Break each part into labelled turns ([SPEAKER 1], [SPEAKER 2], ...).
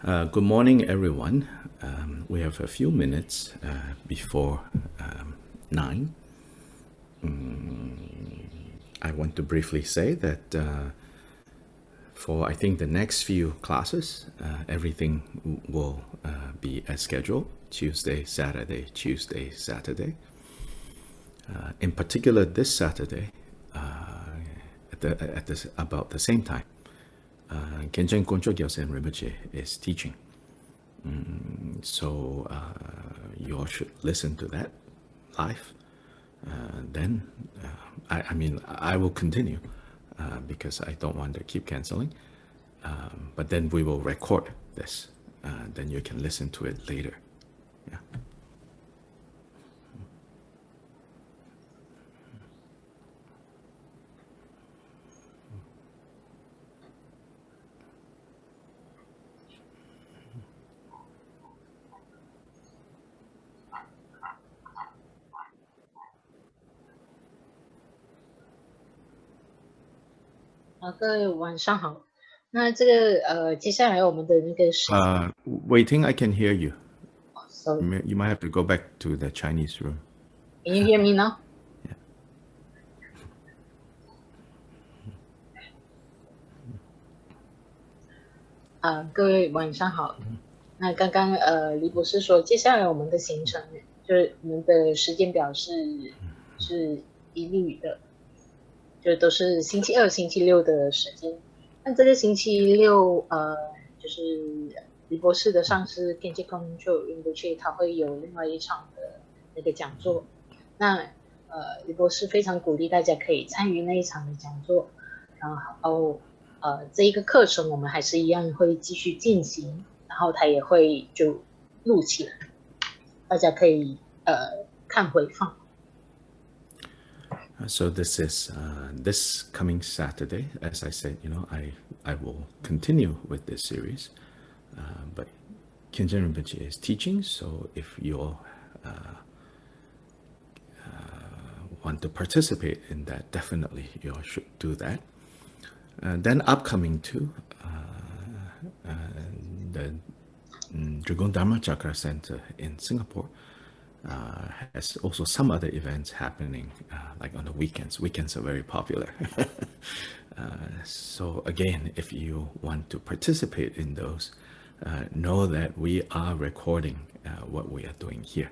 [SPEAKER 1] Good morning, everyone. We have a few minutes before 9. I want to briefly say that for, I think, the next few classes, everything will be as scheduled, Tuesday, Saturday, Tuesday, Saturday. In particular, this Saturday, about the same time, Kenchen Koncho Gyaltsen Rinpoche is teaching. So you all should listen to that live. Then, I will continue because I don't want to keep canceling. But then we will record this. Then you can listen to it later. Yeah. Waiting, I can hear you.
[SPEAKER 2] So
[SPEAKER 1] you might have to go back to the Chinese room.
[SPEAKER 2] Can you hear me now?
[SPEAKER 1] Yeah.
[SPEAKER 2] 各位晚上好。那刚刚李博士说，接下来我们的行程就是我们的时间表是一律的，就都是星期二、星期六的时间。那这个星期六就是李博士的上司Kenchen Koncho Rinpoche他会有另外一场的那个讲座。那李博士非常鼓励大家可以参与那一场的讲座，然后这一个课程我们还是一样会继续进行，然后他也会就录起来，大家可以看回放。
[SPEAKER 1] So this is this coming Saturday. As I said, I will continue with this series, but Kenchen Rinpoche is teaching. So if you all want to participate in that, definitely you all should do that. Then upcoming too, the Dragon Dharma Chakra Center in Singapore has also some other events happening, like on the weekends. Weekends are very popular. So again, if you want to participate in those, know that we are recording what we are doing here,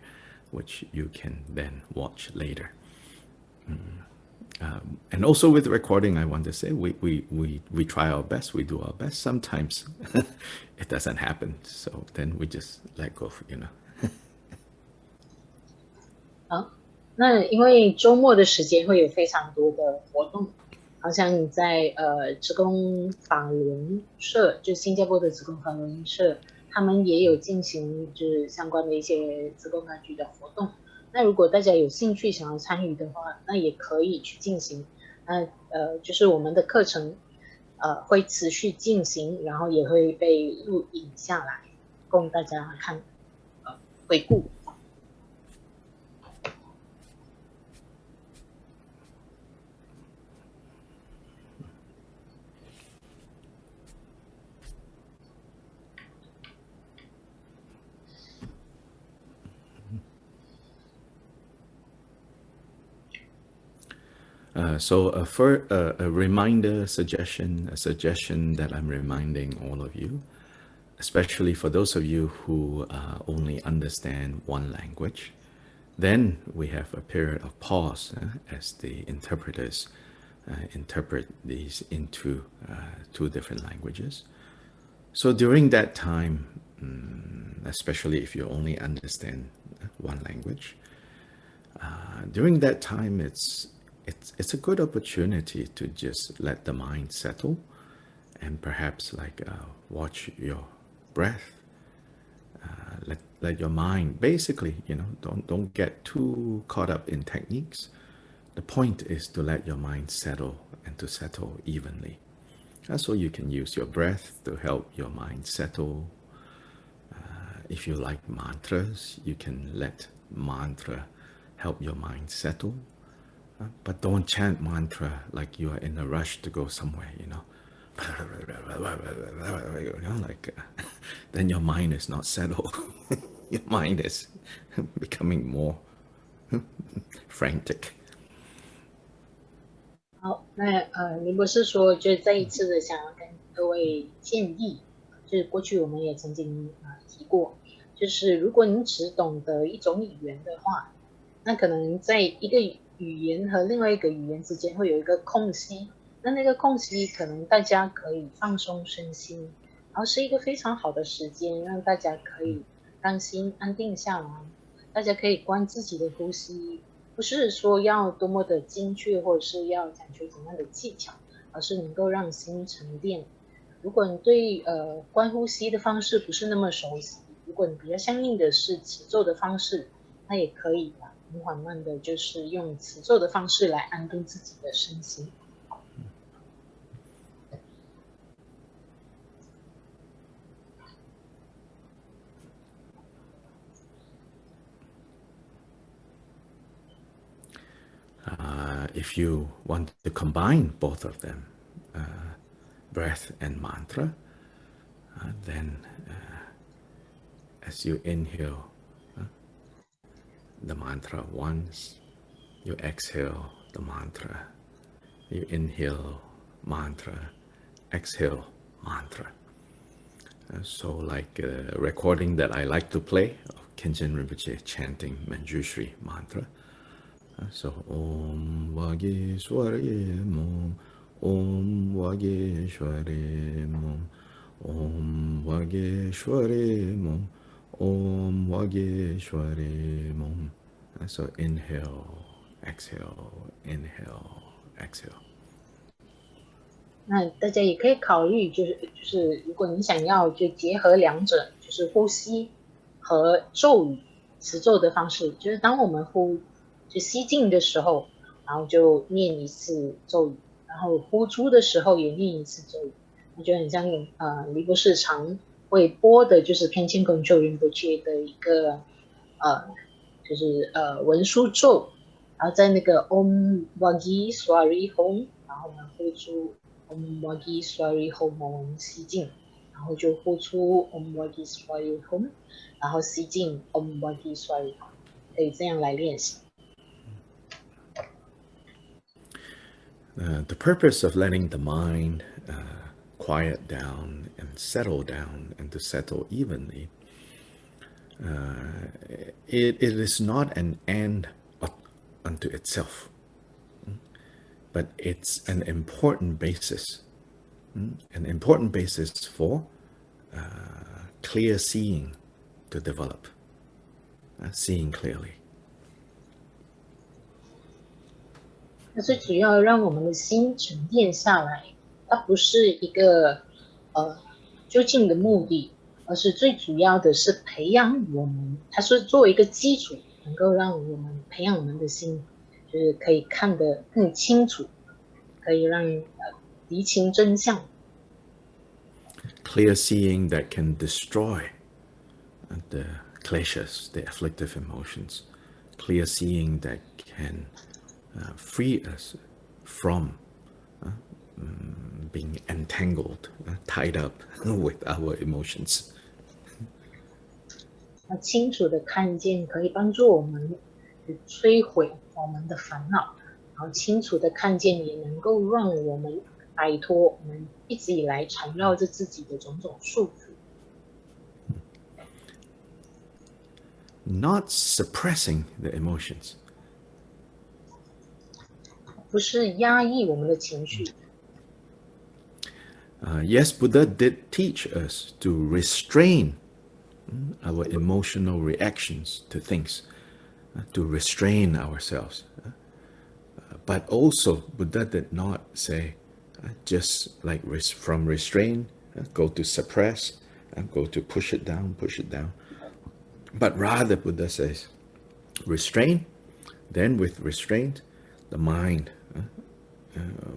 [SPEAKER 1] which you can then watch later. And also with recording, I want to say we try our best, we do our best. Sometimes it doesn't happen, so then we just let go,
[SPEAKER 2] 好，那因为周末的时间会有非常多的活动，好像你在职工法轮社，就新加坡的职工法轮社，他们也有进行就是相关的一些职工团局的活动。那如果大家有兴趣想要参与的话，那也可以去进行。那就是我们的课程会持续进行，然后也会被录影下来，供大家看回顾。
[SPEAKER 1] So a reminder, a suggestion that I'm reminding all of you, especially for those of you who only understand one language, then we have a period of pause as the interpreters interpret these into 2 different languages. So during that time, especially if you only understand one language, during that time it's a good opportunity to just let the mind settle and perhaps watch your breath. Let your mind basically, don't get too caught up in techniques. The point is to let your mind settle and to settle evenly. So you can use your breath to help your mind settle. If you like mantras, you can let mantra help your mind settle. But don't chant mantra like you are in a rush to go somewhere, then your mind is not settled. Your mind is becoming more frantic.
[SPEAKER 2] 好，那林博士说，就再一次的想要跟各位建议，就是过去我们也曾经提过，就是如果你只懂得一种语言的话，那可能在一个语言和另外一个语言之间会有一个空隙，那个空隙可能大家可以放松身心，然后是一个非常好的时间，让大家可以让心安定下来，大家可以观自己的呼吸。不是说要多么的精确，或者是要讲究怎样的技巧，而是能够让心沉淀。如果你对观呼吸的方式不是那么熟悉，如果你比较相应的是持咒的方式，那也可以很缓慢的，就是用持咒的方式来安顿自己的身心。
[SPEAKER 1] If you want to combine both of them, breath and mantra, then as you inhale the mantra once, you exhale the mantra, you inhale mantra, exhale mantra. So like a recording that I like to play of Khenchen Rinpoche chanting Manjushri mantra. So Om Vageshware Mom, Om Vageshware Mom, Om Vageshware Mom, Om Vageshware Mom. So inhale, exhale, inhale, exhale.
[SPEAKER 2] 那大家也可以考虑，就是如果你想要就结合两者，就是呼吸和咒语持咒的方式，就是当我们就吸进的时候，然后就念一次咒语，然后呼出的时候也念一次咒语，我觉得很像黎博士常会播的，就是偏清空咒云不去的一个就是文殊咒，然后在那个 Om Vagi Swari Hom， 然后我们呼出 Om Vagi Swari Hom， 我们吸进，然后就呼出 Om Vagi Swari Hom， 然后吸进 Om Vagi Swari Hom， 可以这样来练习。
[SPEAKER 1] The purpose of letting the mind quiet down and settle down and to settle evenly, it is not an end unto itself, but it's an important basis for clear seeing to develop, seeing clearly.
[SPEAKER 2] 那最主要让我们的心沉淀下来，它不是一个究竟的目的，而是最主要的是培养我们，它是作为一个基础，能够让我们培养我们的心，就是可以看得更清楚，可以让厘清真相。
[SPEAKER 1] Clear seeing that can destroy the kleshas, the afflictive emotions. Clear seeing that can free us from being entangled, tied up with our emotions.
[SPEAKER 2] 清楚的看见可以帮助我们摧毁我们的烦恼，然后清楚的看见也能够让我们摆脱我们一直以来缠绕着自己的种种束缚。
[SPEAKER 1] Not suppressing the emotions.
[SPEAKER 2] 不是压抑我们的情绪。
[SPEAKER 1] Yes, Buddha did teach us to restrain our emotional reactions to things, to restrain ourselves. But also, Buddha did not say just like from restrain, go to suppress, go to push it down. But rather, Buddha says, restrain, then with restraint, the mind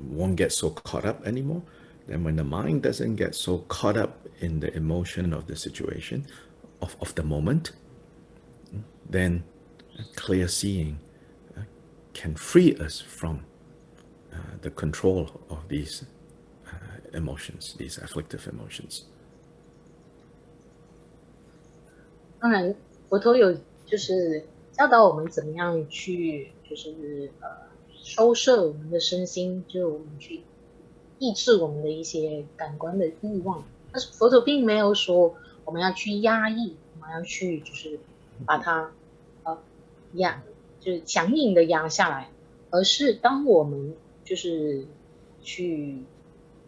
[SPEAKER 1] won't get so caught up anymore. Then when the mind doesn't get so caught up in the emotion of the situation, of the moment, then clear seeing can free us from the control of these emotions, these afflictive emotions.
[SPEAKER 2] 当然，佛陀有就是教导我们怎么样去就是收摄我们的身心，就我们去抑制我们的一些感官的欲望。但是佛陀并没有说我们要去压抑，我们要去就是把它压，就是强硬的压下来，而是当我们就是去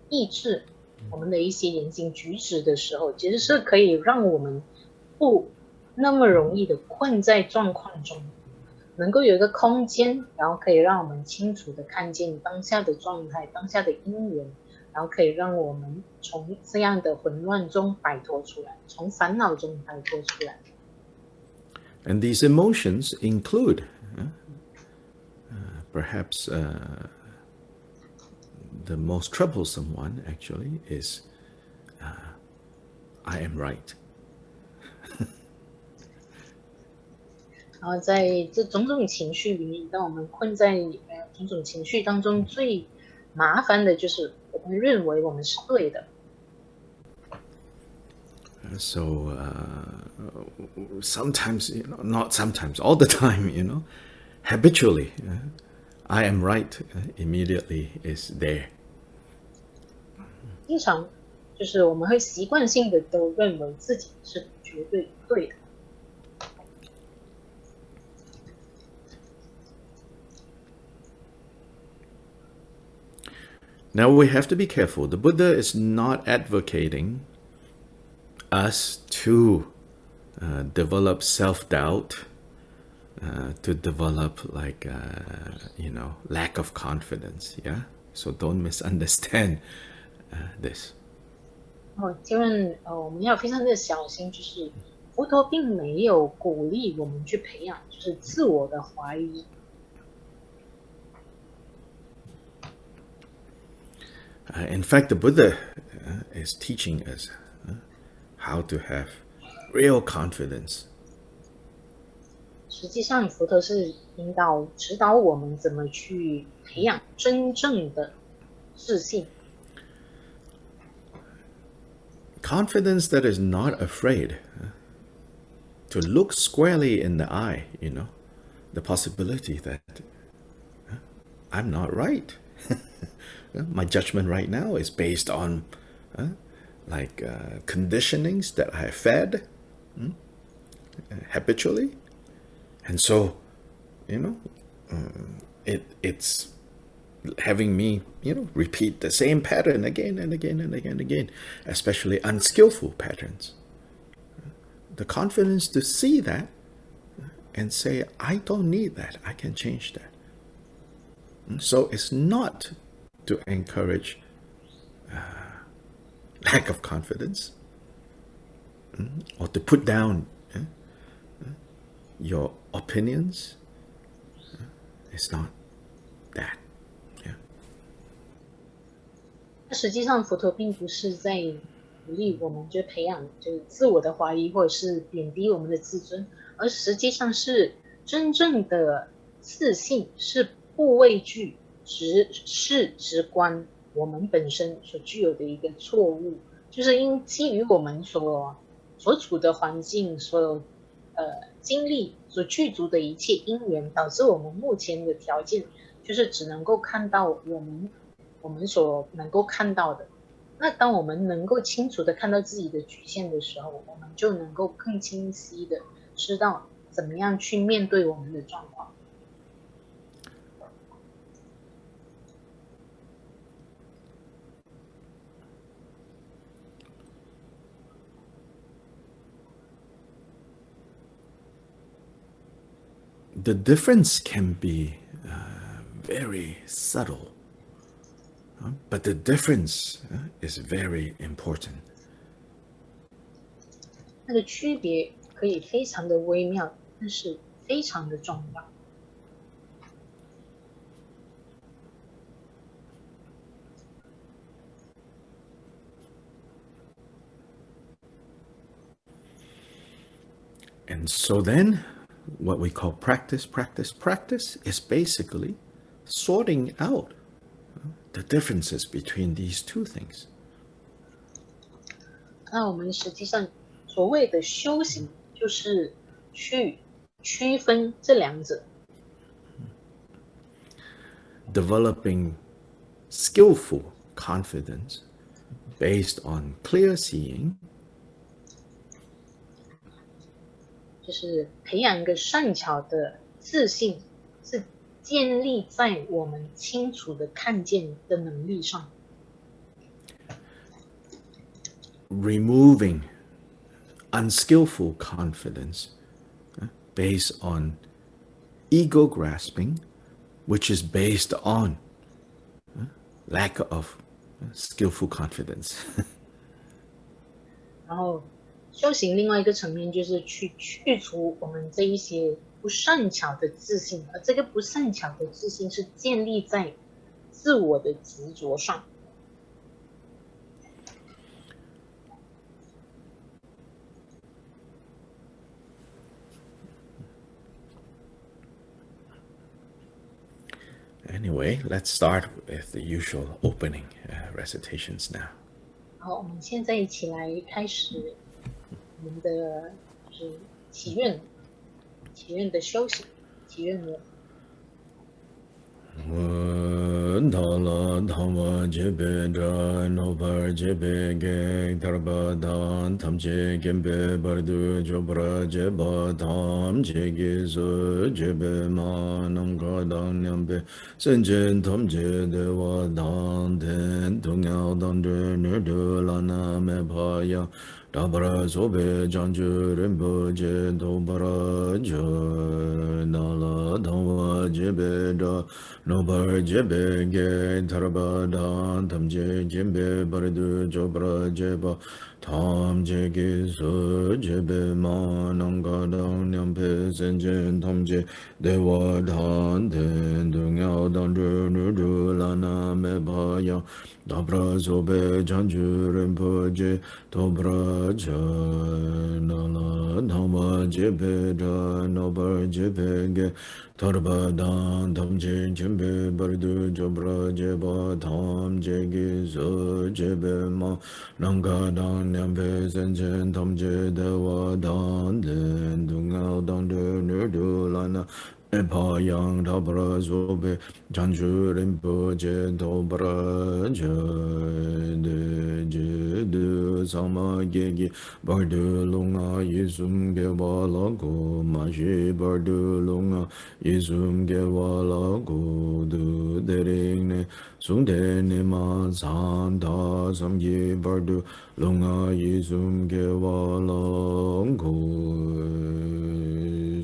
[SPEAKER 2] 抑制我们的一些言行举止的时候，其实是可以让我们不那么容易的困在状况中，能够有一个空间，然后可以让我们清楚的看见当下的状态、当下的因缘，然后可以让我们从这样的混乱中摆脱出来，从烦恼中摆脱出来。
[SPEAKER 1] And these emotions include perhaps the most troublesome one actually is I am right.
[SPEAKER 2] 然后在这种种情绪里面，当我们困在种种情绪当中，最麻烦的就是我们认为我们是对的。
[SPEAKER 1] So sometimes, not sometimes, all the time, habitually, I am right immediately is there.
[SPEAKER 2] 经常就是我们会习惯性的都认为自己是绝对对的。
[SPEAKER 1] Now we have to be careful. The Buddha is not advocating us to develop self-doubt, to develop like, lack of confidence. Yeah. So don't misunderstand this.
[SPEAKER 2] 请问我们要非常的小心，就是佛陀并没有鼓励我们去培养就是自我的怀疑。
[SPEAKER 1] In fact, the Buddha is teaching us how to have real confidence.
[SPEAKER 2] 实际上，佛陀是指导我们怎么去培养真正的自信。
[SPEAKER 1] Confidence that is not afraid to look squarely in the eye, the possibility that I'm not right. My judgment right now is based on conditionings that I have fed habitually. And so, it's having me, repeat the same pattern again and again and again and again, especially unskillful patterns. The confidence to see that and say, I don't need that. I can change that. So it's not to encourage lack of confidence or to put down your opinions. It's not that.
[SPEAKER 2] 实际上，佛陀并不是在鼓励我们就培养就是自我的怀疑，或者是贬低我们的自尊，而实际上是真正的自信是不畏惧直观我们本身所具有的一个错误，就是基于我们所处的环境、所经历、所具足的一切因缘，导致我们目前的条件就是只能够看到我们所能够看到的。那当我们能够清楚的看到自己的局限的时候，我们就能够更清晰的知道怎么样去面对我们的状况。
[SPEAKER 1] The difference can be very subtle, but the difference is very important.
[SPEAKER 2] 那个区别可以非常的微妙，但是非常的重要。
[SPEAKER 1] And so then, what we call practice is basically sorting out the differences between these two things.
[SPEAKER 2] 那我们实际上所谓的修行，就就是去区分这两者。
[SPEAKER 1] Developing skillful confidence based on clear seeing,
[SPEAKER 2] 就是培养一个善巧的自信，是建立在我们清楚的看见的能力上。
[SPEAKER 1] removing unskillful confidence based on ego grasping, which is based on lack of skillful confidence.
[SPEAKER 2] 然后修行另外一个层面就是去除我们这一些不善巧的自信，而这个不善巧的自信是建立在自我的执着上。
[SPEAKER 1] Anyway, let's start with the usual opening recitations now.
[SPEAKER 2] 好，我们现在一起来开始我们的就是祈愿的修行，祈愿文。
[SPEAKER 1] Dhala Dhamma Jebe Dra Nopar Jebe Gek Tarba Dan Tam Je Gembe Bardu Jobra Jeba Tam Je Gizu Jebe Ma Namka Dan Nyambe Senjen Tam Je Dewa Dan Ten Tungya Dan De Nudu Lana Me Paya Dabra Sobe Janju Rimbo Je Dobara Jo Dhala Dhamma Jebe Dra Nobar Jebe Ge Taraba Dan Tam Je Jembe Bardu Jobra Jeba Tam Je Gizu Jebe Ma Nanga Dan Nyampe Senjen Tam Je Dewa Dan Den Dungya Dan Dru Nudu Lana Me Baya Dabra Sobe Janju Rimpo Je Dobra Janala Dhamma Jebe Da Nobar Jebe Ge Tarba Dan Tam Je Jembe Bardu Jobra Jeba Tam Je Gizu Jebe Ma Nanga Dan Nyambe Senjen Tam Je Dewa Dan Den Dunga Dan De Nudu Lana Epa Yang Dabra Zobe Janju Rimpo Je Dobra Je Je Du Sama Gegi Bardu Lunga Yisum Ge Wala Go Mashi Bardu Lunga Yisum Ge Wala Go Du Dering Ne Sung De Ne Ma San Da Sam Ye Bardu Lunga Yisum Ge Wala Go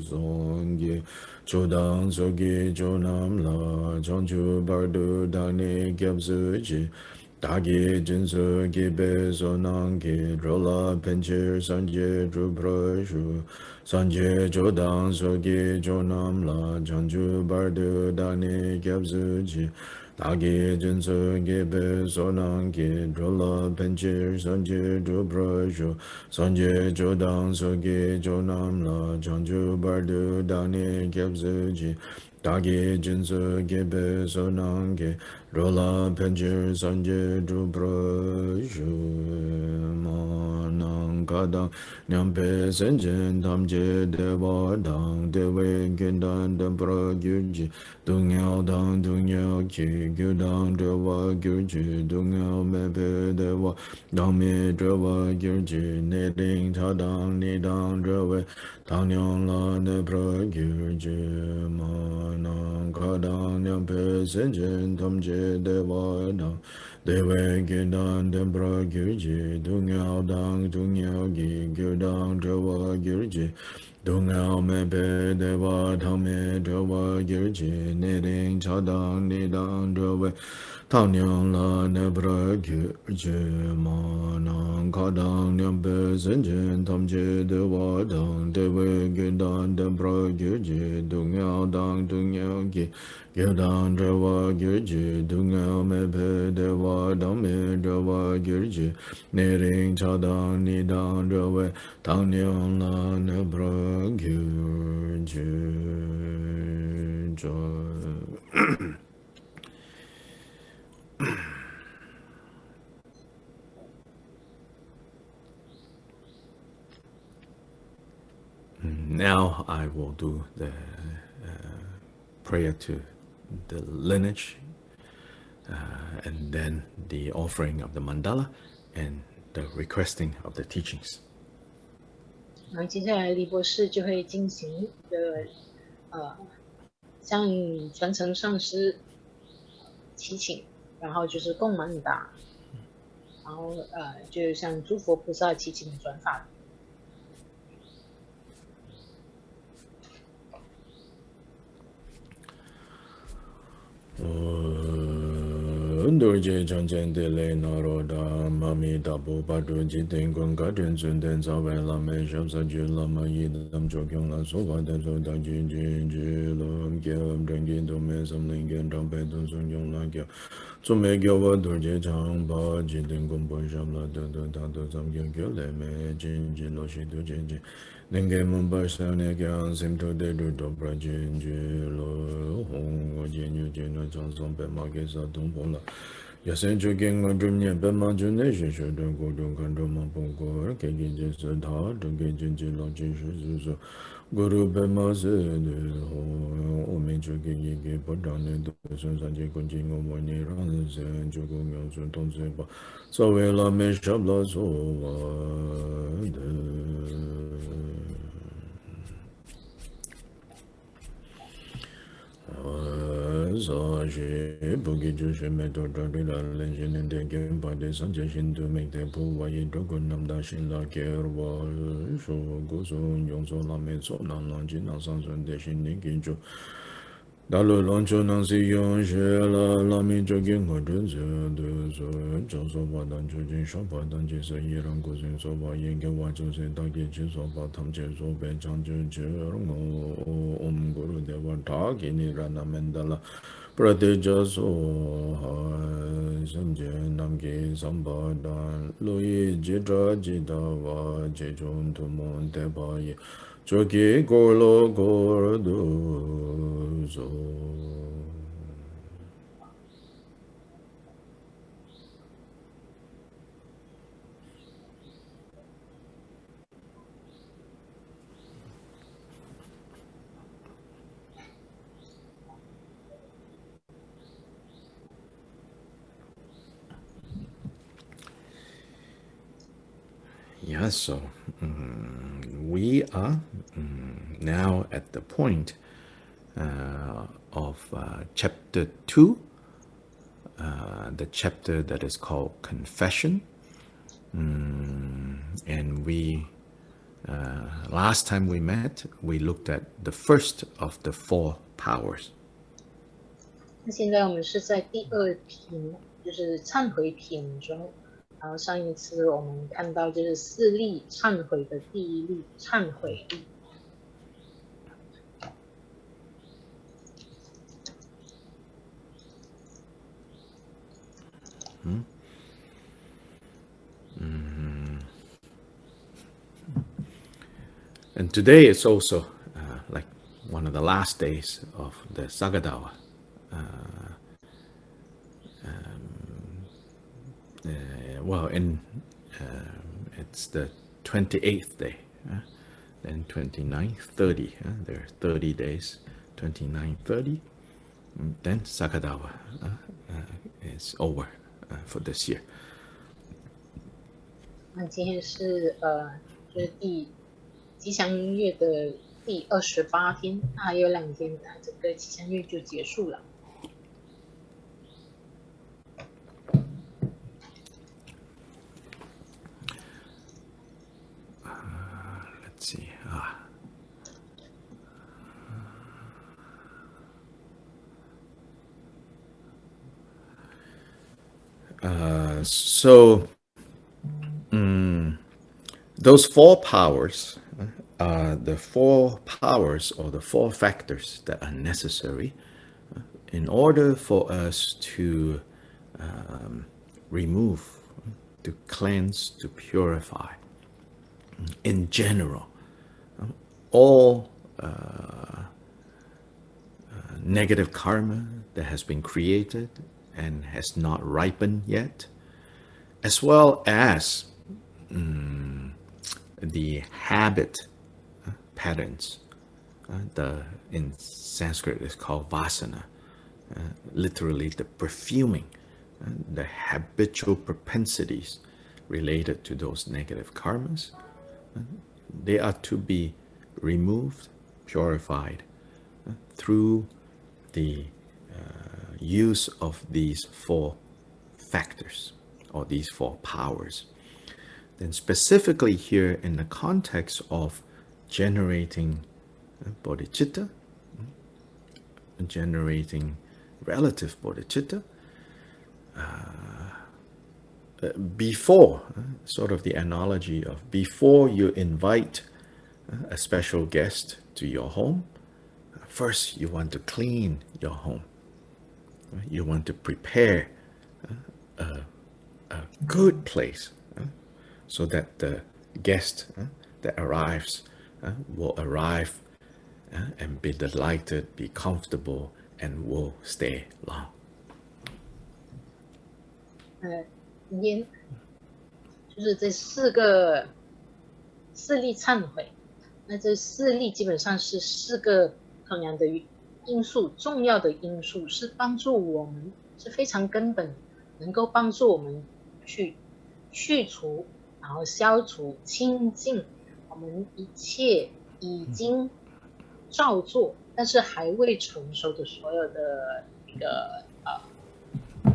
[SPEAKER 1] Song Ye Chodang Sogi Jonam La Chonchu Bardu Dani Gyabzu Ji Dagi Jinsu Gibe Sonang Ki Rola Penchir Sanje Drubrashu Sanje Chodang Sogi Jonam La Chonchu Bardu Dani Gyabzu Ji Dagi Jinsu Gibe Sonang Ki Rola Penchir Sanje Drubrashu Sanje Chodang Sogi Jonam La Chonchu Bardu Dani Gyabzu Ji Dagi Jinsu Gibe Sonang Ki Rola Penchir Sanje Drubrashu Manang Kadang Nyampe Senjen Tamje Dewa Dang Dewe Gendan Dambra Gyurji Dungyao Dang Dungyao Ki Gyudang Dewa Gyurji Dungyao Mepe Dewa Dangme Dewa Gyurji Neding Tadang Nidang Dewe Tangyang La Nebra Gyurji Manang Kadang Nyampe Senjen Tamje Dewa Dang Dewe Gendan Dambra Gyurji Dungyao Dang Dungyao Gi Gyudang Dewa Gyurji Dungyao Mepe Dewa Dangme Dewa Gyurji Neding Chadang Nidang Dewe Tangyang La Nebra Gyurji Manang Kadang Nyampe Senjen Tamje Dewa Dang Dewe Gendan Dambra Gyurji Dungyao Dang Dungyao Gi Gyudang Dewa Gyurji Dungyao Mepe Dewa Dangme Dewa Gyurji Neding Chadang Nidang Dewe Tangyang La Nebra Gyurji Now I will do the prayer to the lineage, and then the offering of the mandala and the requesting of the teachings.
[SPEAKER 2] 然后接下来李博士就会进行向传承上师祈请，然后就是供曼达，然后就向诸佛菩萨祈请的转法。
[SPEAKER 1] Durje chanchen tele naro da mami tabu padu jiten kong katen sunten sawe la me shab sa ju la ma yi dam chokyong la so va den so da jin jin ji lam kyab drengi do me sam ling gen dam pe dun sung yong la kyab so me kyo wa durje chang pa jiten kong po shab la da da da da sam kyong kyo le me jin jin lo shi du jin jin Nenge mumbai sa ne kya sim to de du do pra jin ji lo hong wa jin yu jin na chang song pe ma ke sa tung pong la ya sen chu king wa drum nyen pe ma ju ne shi shu dun ko dun kan dun ma pong ko ke ki ji su ta dun ke jin ji lo jin shu su su guru pe ma se de ho o min chu ki yi ki po dang ne du sun san ji kun ji ngo mo ni ran se chu ku myong sun tong se pa so we la me shab la so wa de so she bugi ju she me to to la len jin en de gen ba de san je shin tu me de pu wa yi do gun nam da shin la ke wa sho go so yong so la me so na lang jin na san sun de shin ni gin ju da lo long chu nang si yong she la mi jo gen ho de ze de so jo so ba dan ju jin sha ba dan ji se yi rang go sin so ba yin ge wa ju se da ge ji so ba tam je so be chang ju je rong o om guru de wa ta ge ni ra na men da la Pradeja so ha samje namge samba dan lui jidra jidawa jejun tumon tebaye choki golo gordo so. Yes, so we are now at the point of chapter 2, the chapter that is called Confession. And we, last time we met, we looked at the first of the 4 powers.
[SPEAKER 2] 那现在我们是在第2品，就是忏悔品中。然后上一次我们看到就是4力忏悔的第1力忏悔力。
[SPEAKER 1] And today is also like one of the last days of the Sagadawa. Well, it's the 28th day, then 29th, 30. There are 30 days, 29, 30. Then Sagadawa is over for this year.
[SPEAKER 2] 那今天是就是吉祥月的第28天，那还有2天，那整个吉祥月就结束了。
[SPEAKER 1] Let's see. So those 4 powers are the 4 powers or the 4 factors that are necessary in order for us to remove, to cleanse, to purify. In general, all negative karma that has been created and has not ripened yet, as well as the habit patterns. In Sanskrit it's called vasana, literally the perfuming, the habitual propensities related to those negative karmas. They are to be removed, purified through the use of these four factors or these four powers. Then specifically here in the context of generating bodhicitta, generating relative bodhicitta, before, sort of the analogy of before you invite a special guest to your home, first you want to clean your home. You want to prepare a good place so that the guest that arrives will arrive and be delighted, be comfortable, and will stay long.
[SPEAKER 2] 今天就是这四例忏悔，那这四例基本上是四个同样的因素，重要的因素是帮助我们，是非常根本，能够帮助我们去除，然后消除、清净我们一切已经照做，但是还未成熟的所有的一个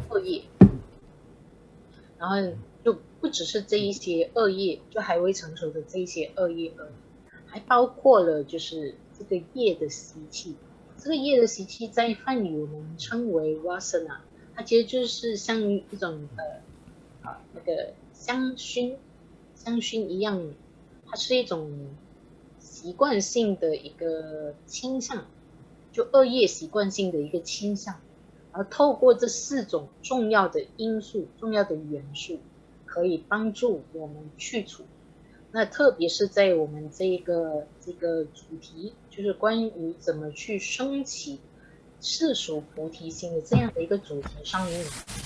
[SPEAKER 2] 恶业。然后就不只是这一些恶业，就还未成熟的这一些恶业而已，还包括了就是这个业的习气。这个业的习气在梵语我们称为 vasana， 它其实就是像一种那个香薰一样，它是一种习惯性的一个倾向，就恶业习惯性的一个倾向。而透过这四种重要的因素、重要的元素，可以帮助我们去除。那特别是在我们这个主题，就是关于怎么去升起世俗菩提心的这样的一个主题上面，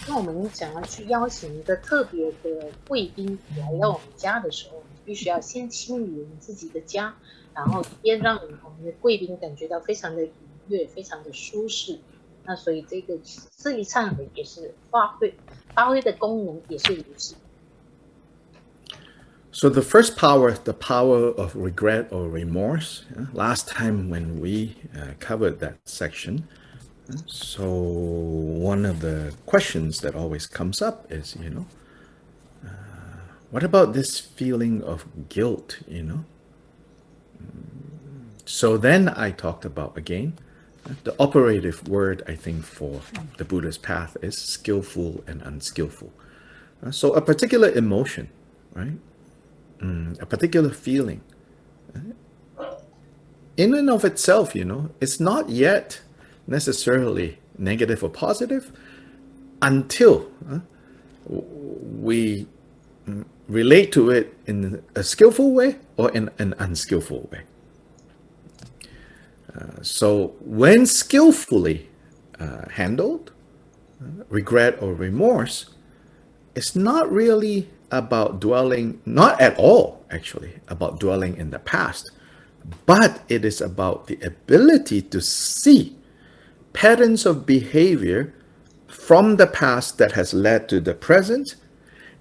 [SPEAKER 2] 那我们想要去邀请一个特别的贵宾来到我们家的时候，我们必须要先清理我们自己的家，然后也让我们的贵宾感觉到非常的愉悦、非常的舒适。那所以这个四例忏悔也是发挥的功能也是如此。
[SPEAKER 1] So the first power, the power of regret or remorse. Last time when we covered that section, so one of the questions that always comes up is, what about this feeling of guilt, So then I talked about, again, the operative word, I think, for the Buddha's path is skillful and unskillful. So a particular emotion, right? A particular feeling. In and of itself, it's not yet necessarily negative or positive until we relate to it in a skillful way or in an unskillful way. So when skillfully handled, regret or remorse, it's not really about dwelling, not at all actually, about dwelling in the past, but it is about the ability to see patterns of behavior from the past that has led to the present,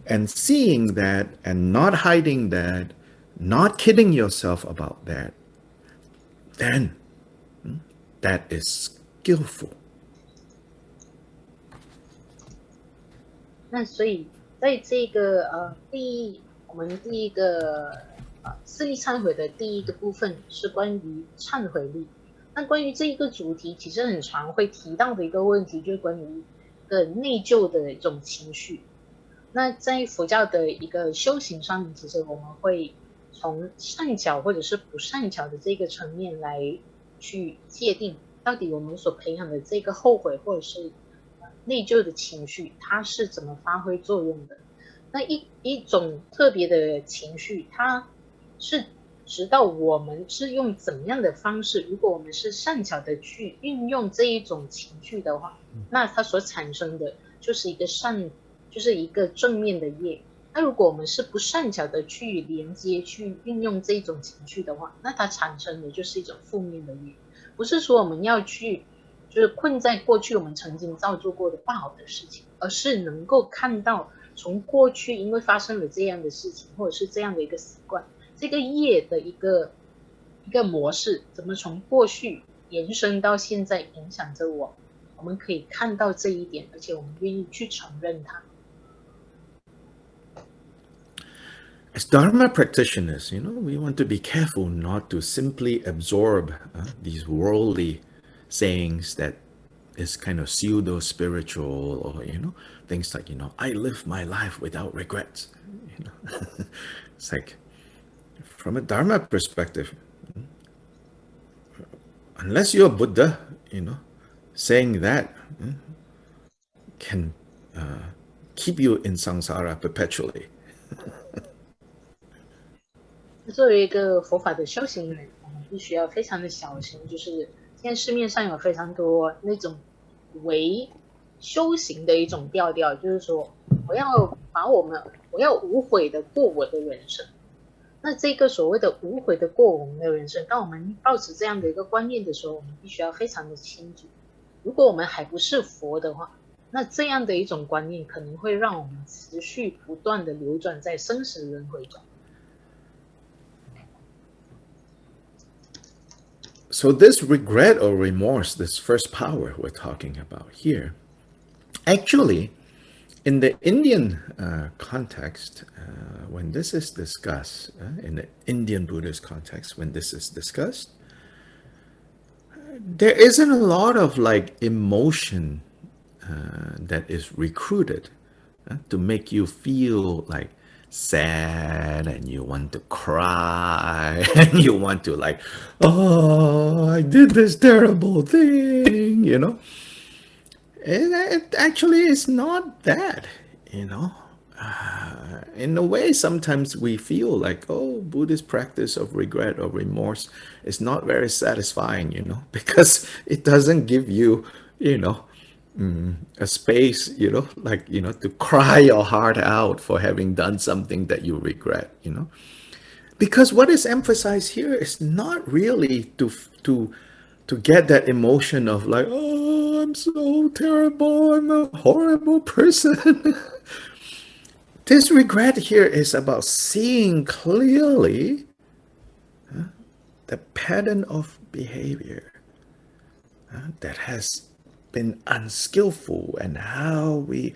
[SPEAKER 1] and seeing that and not hiding that, not kidding yourself about that, then that is skillful.
[SPEAKER 2] 那所以在这个我们第一个四例忏悔的第一个部分是关于忏悔力。那关于这一个主题，其实很常会提到的一个问题，就是关于内疚的一种情绪。那在佛教的一个修行上面，其实我们会从善巧或者是不善巧的这个层面来去界定，到底我们所培养的这个后悔或者是内疚的情绪，它是怎么发挥作用的？那一种特别的情绪，它是直到我们是用怎么样的方式，如果我们是善巧的去运用这一种情绪的话，那它所产生的就是一个正面的业。那如果我们是不善巧的去连接、去运用这种情绪的话，那它产生的就是一种负面的业。不是说我们要去就是困在过去我们曾经造作过的不好的事情，而是能够看到从过去因为发生了这样的事情，或者是这样的一个习惯，这个业的一个模式，怎么从过去延伸到现在影响着我，我们可以看到这一点，而且我们愿意去承认它。
[SPEAKER 1] As Dharma practitioners, we want to be careful not to simply absorb these worldly sayings that is kind of pseudo-spiritual, or, things like, I live my life without regrets. It's like, from a Dharma perspective, unless you're Buddha, saying that can keep you in samsara perpetually.
[SPEAKER 2] 作为一个佛法的修行人，我们必须要非常的小心，就是现在市面上有非常多那种为修行的一种调调，就是说我要无悔的过我的人生。那这个所谓的无悔的过我们的人生，当我们抱持这样的一个观念的时候，我们必须要非常的清楚，如果我们还不是佛的话，那这样的一种观念可能会让我们持续不断的流转在生死轮回中。
[SPEAKER 1] So this regret or remorse, this first power we're talking about here, actually, in the Indian context, when this is discussed, in the Indian Buddhist context, when this is discussed, there isn't a lot of emotion that is recruited to make you feel sad, and you want to cry, and you want to oh, I did this terrible thing, It actually is not that, In a way, sometimes we feel Buddhist practice of regret or remorse is not very satisfying, because it doesn't give you, a space, to cry your heart out for having done something that you regret, Because what is emphasized here is not really to get that emotion of oh, I'm so terrible, I'm a horrible person. This regret here is about seeing clearly the pattern of behavior that has been unskillful, and how we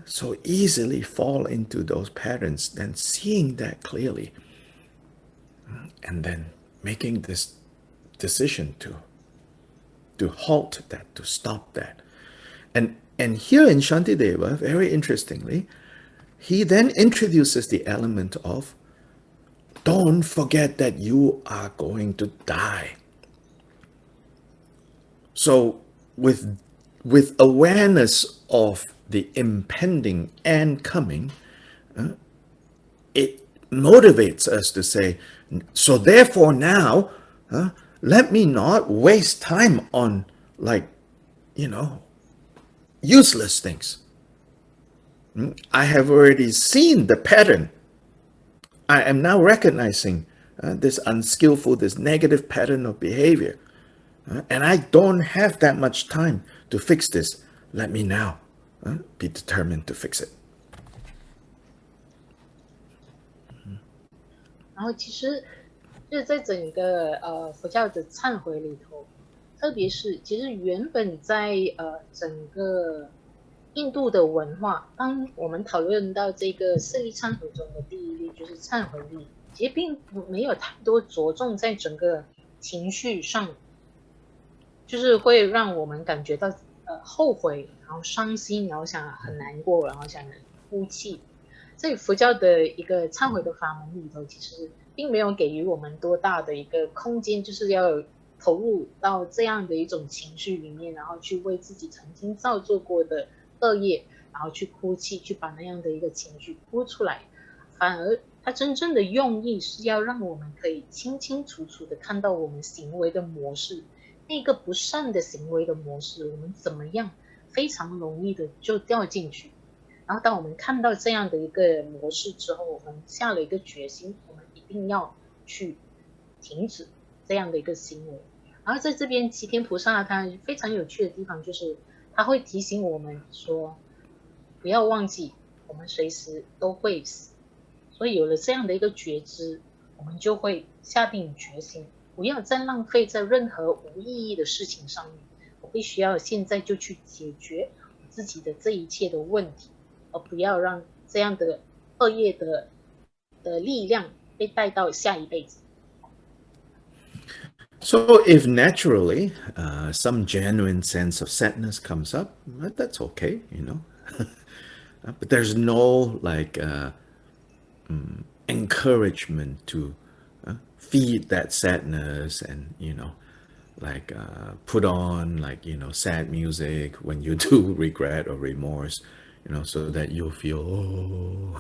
[SPEAKER 1] so easily fall into those patterns, then seeing that clearly, and then making this decision to halt that, to stop that. And here in Shantideva, very interestingly, he then introduces the element of, don't forget that you are going to die. So with awareness of the impending end coming, it motivates us to say, so therefore now, let me not waste time on useless things. I have already seen the pattern. I am now recognizing this unskillful, this negative pattern of behavior. And I don't have that much time to fix this. Let me now be determined to fix it.
[SPEAKER 2] 然后其实就是在整个佛教的忏悔里头，特别是其实原本在整个印度的文化，当我们讨论到这个四力忏悔中的第一力就是忏悔力，其实并没有太多着重在整个情绪上，就是会让我们感觉到后悔，然后伤心，然后想很难过，然后想哭泣。在佛教的一个忏悔的法门里头，其实并没有给予我们多大的一个空间，就是要投入到这样的一种情绪里面，然后去为自己曾经造作过的恶业，然后去哭泣，去把那样的一个情绪哭出来。反而它真正的用意是要让我们可以清清楚楚的看到我们行为的模式，那个不善的行为的模式，我们怎么样非常容易的就掉进去。然后当我们看到这样的一个模式之后，我们下了一个决心，我们一定要去停止这样的一个行为。然后在这边齐天菩萨他非常有趣的地方就是他会提醒我们说，不要忘记我们随时都会死。所以有了这样的一个觉知，我们就会下定决心，不要再浪费在任何无意义的事情上面。我必须要现在就去解决我自己的这一切的问题，而不要让这样的恶业的力量被带到下一辈子。
[SPEAKER 1] So if naturally some genuine sense of sadness comes up, that's okay, but there's no encouragement to feed that sadness and put on sad music when you do regret or remorse, so that you'll feel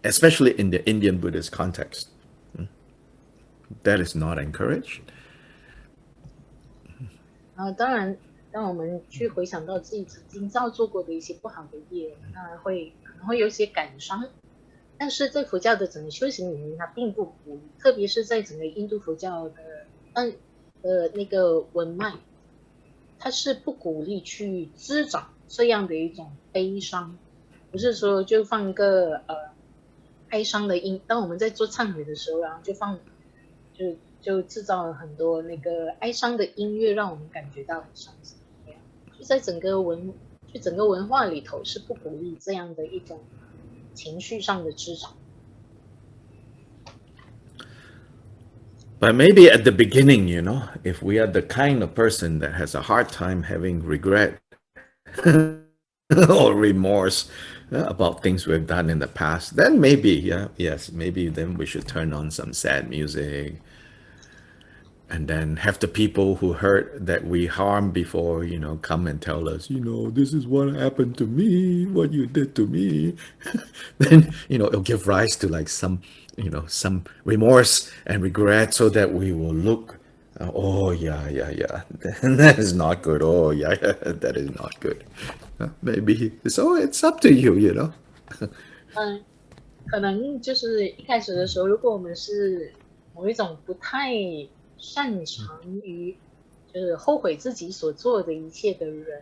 [SPEAKER 1] especially in the Indian Buddhist context, that is not encouraged.
[SPEAKER 2] 当然当我们去回想到自己曾经造作过的一些不好的业，当然可能会有一些感伤，但是在佛教的整个修行里面，它并不鼓励，特别是在整个印度佛教的那个文脉，它是不鼓励去滋长这样的一种悲伤，不是说就放一个哀伤的音，当我们在做忏悔的时候，然后就制造了很多那个哀伤的音乐，让我们感觉到很伤心。就在整个文化里头是不鼓励这样的一种情绪上的滋长。
[SPEAKER 1] But maybe at the beginning, if we are the kind of person that has a hard time having regret or remorse about things we've done in the past, then maybe then we should turn on some sad music and then have the people who hurt that we harmed before, come and tell us, this is what happened to me, what you did to me. Then, it'll give rise to some remorse and regret, so that we will look, oh, yeah, that is not good. Oh, yeah, that is not good. Maybe. So it's up to you,
[SPEAKER 2] 可能就是一开始的时候，如果我们是某一种不太擅长于就是后悔自己所做的一切的人，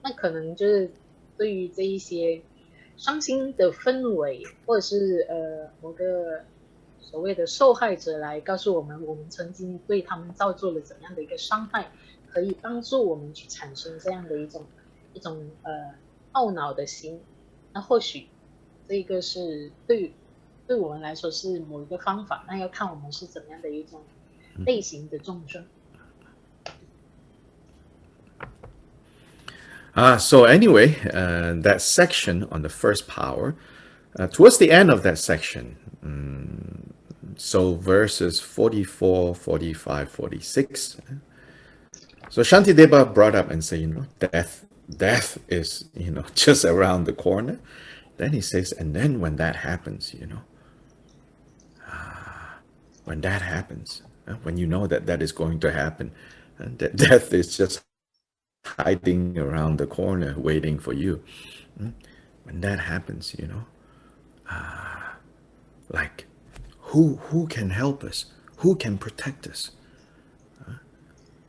[SPEAKER 2] 那可能就是对于这一些伤心的氛围，或者是某个所谓的受害者来告诉我们，我们曾经对他们造作了怎样的一个伤害，可以帮助我们去产生这样的一种懊恼的心。那或许这个是对我们来说是某一个方法，那要看我们是怎样的一种类型的众生。
[SPEAKER 1] So anyway, that section on the first power, towards the end of that section, so verses 44, 45, 46. So Shantideva brought up and said, death is, just around the corner. Then he says, and then when that happens, when that happens, when you know that is going to happen, and that death is just hiding around the corner waiting for you. When that happens, who can help us? Who can protect us?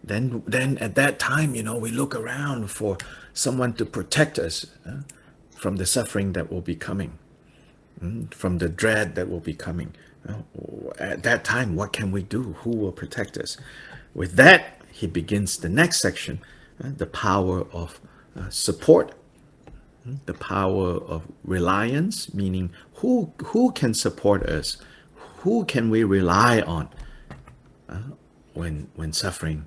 [SPEAKER 1] Then at that time, we look around for someone to protect us from the suffering that will be coming, from the dread that will be coming. At that time, what can we do? Who will protect us? With that, he begins the next section, the power of support, the power of reliance, meaning who can support us? Who can we rely on when suffering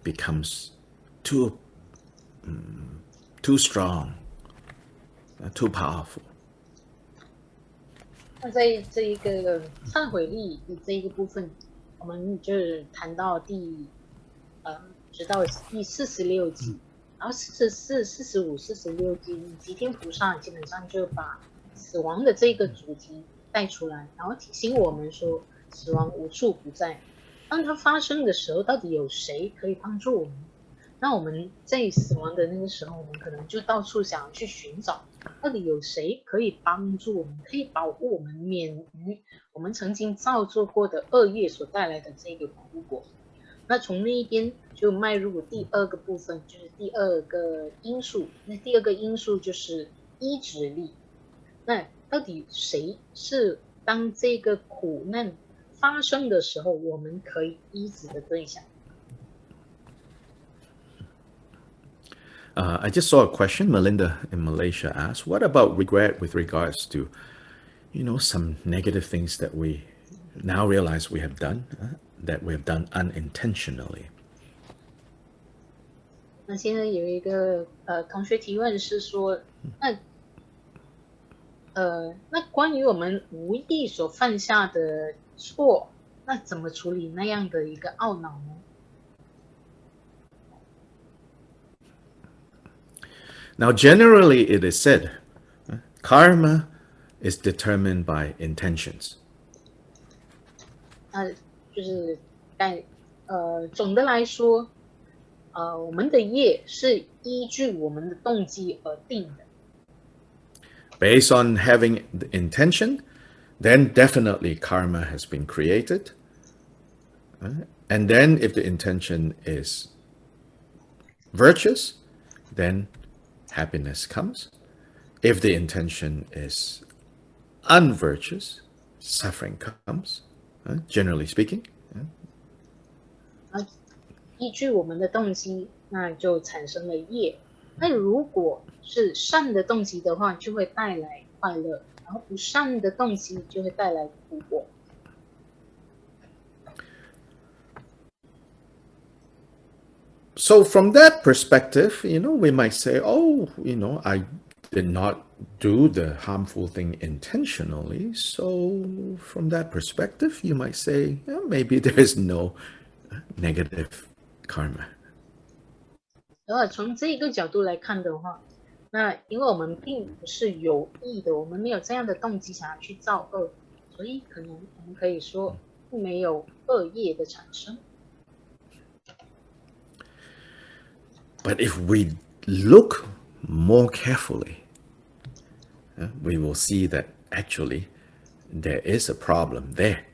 [SPEAKER 1] becomes too strong, too powerful?
[SPEAKER 2] 那在这一个忏悔力的这一个部分，我们就是谈到直到第46集，然后44、45、46集，吉天菩萨基本上就把死亡的这个主题带出来，然后提醒我们说，死亡无处不在。当它发生的时候，到底有谁可以帮助我们？那我们在死亡的那个时候，我们可能就到处想要去寻找，到底有谁可以帮助我们，可以保护我们免于我们曾经造作过的恶业所带来的这个苦果。那从那一边就迈入第二个部分，就是第二个因素。那第二个因素就是依止力。那到底谁是当这个苦难发生的时候，我们可以依止的对象
[SPEAKER 1] ？I just saw a question. Melinda in Malaysia asked, "What about regret with regards to, some negative things that we now realize we have done, that we have done unintentionally?"
[SPEAKER 2] 那现在有一个同学提问是说，那关于我们无意所犯下的错，那怎么处理那样的一个懊恼呢？
[SPEAKER 1] Now, generally, it is said, karma is determined by intentions.
[SPEAKER 2] 就是总的来说，我们的业是依据我们的动机而定的。
[SPEAKER 1] Based on having the intention, then definitely karma has been created. And then if the intention is virtuous, then happiness comes. If the intention is unvirtuous, suffering comes, generally speaking.
[SPEAKER 2] 依据我们的动机，那就产生了业。那如果是善的动机的话，就会带来快乐；然后不善的动机就会带来苦果。
[SPEAKER 1] So from that perspective, we might say, oh, I did not do the harmful thing intentionally. So from that perspective, you might say, maybe there is no negative karma.
[SPEAKER 2] 从这个角度来看的话，那因为我们并不是有意的，我们没有这样的动机想要去造恶，所以可能我们可以说并没有恶业的产生。
[SPEAKER 1] But if we look more carefully, we will see that actually there is a problem there.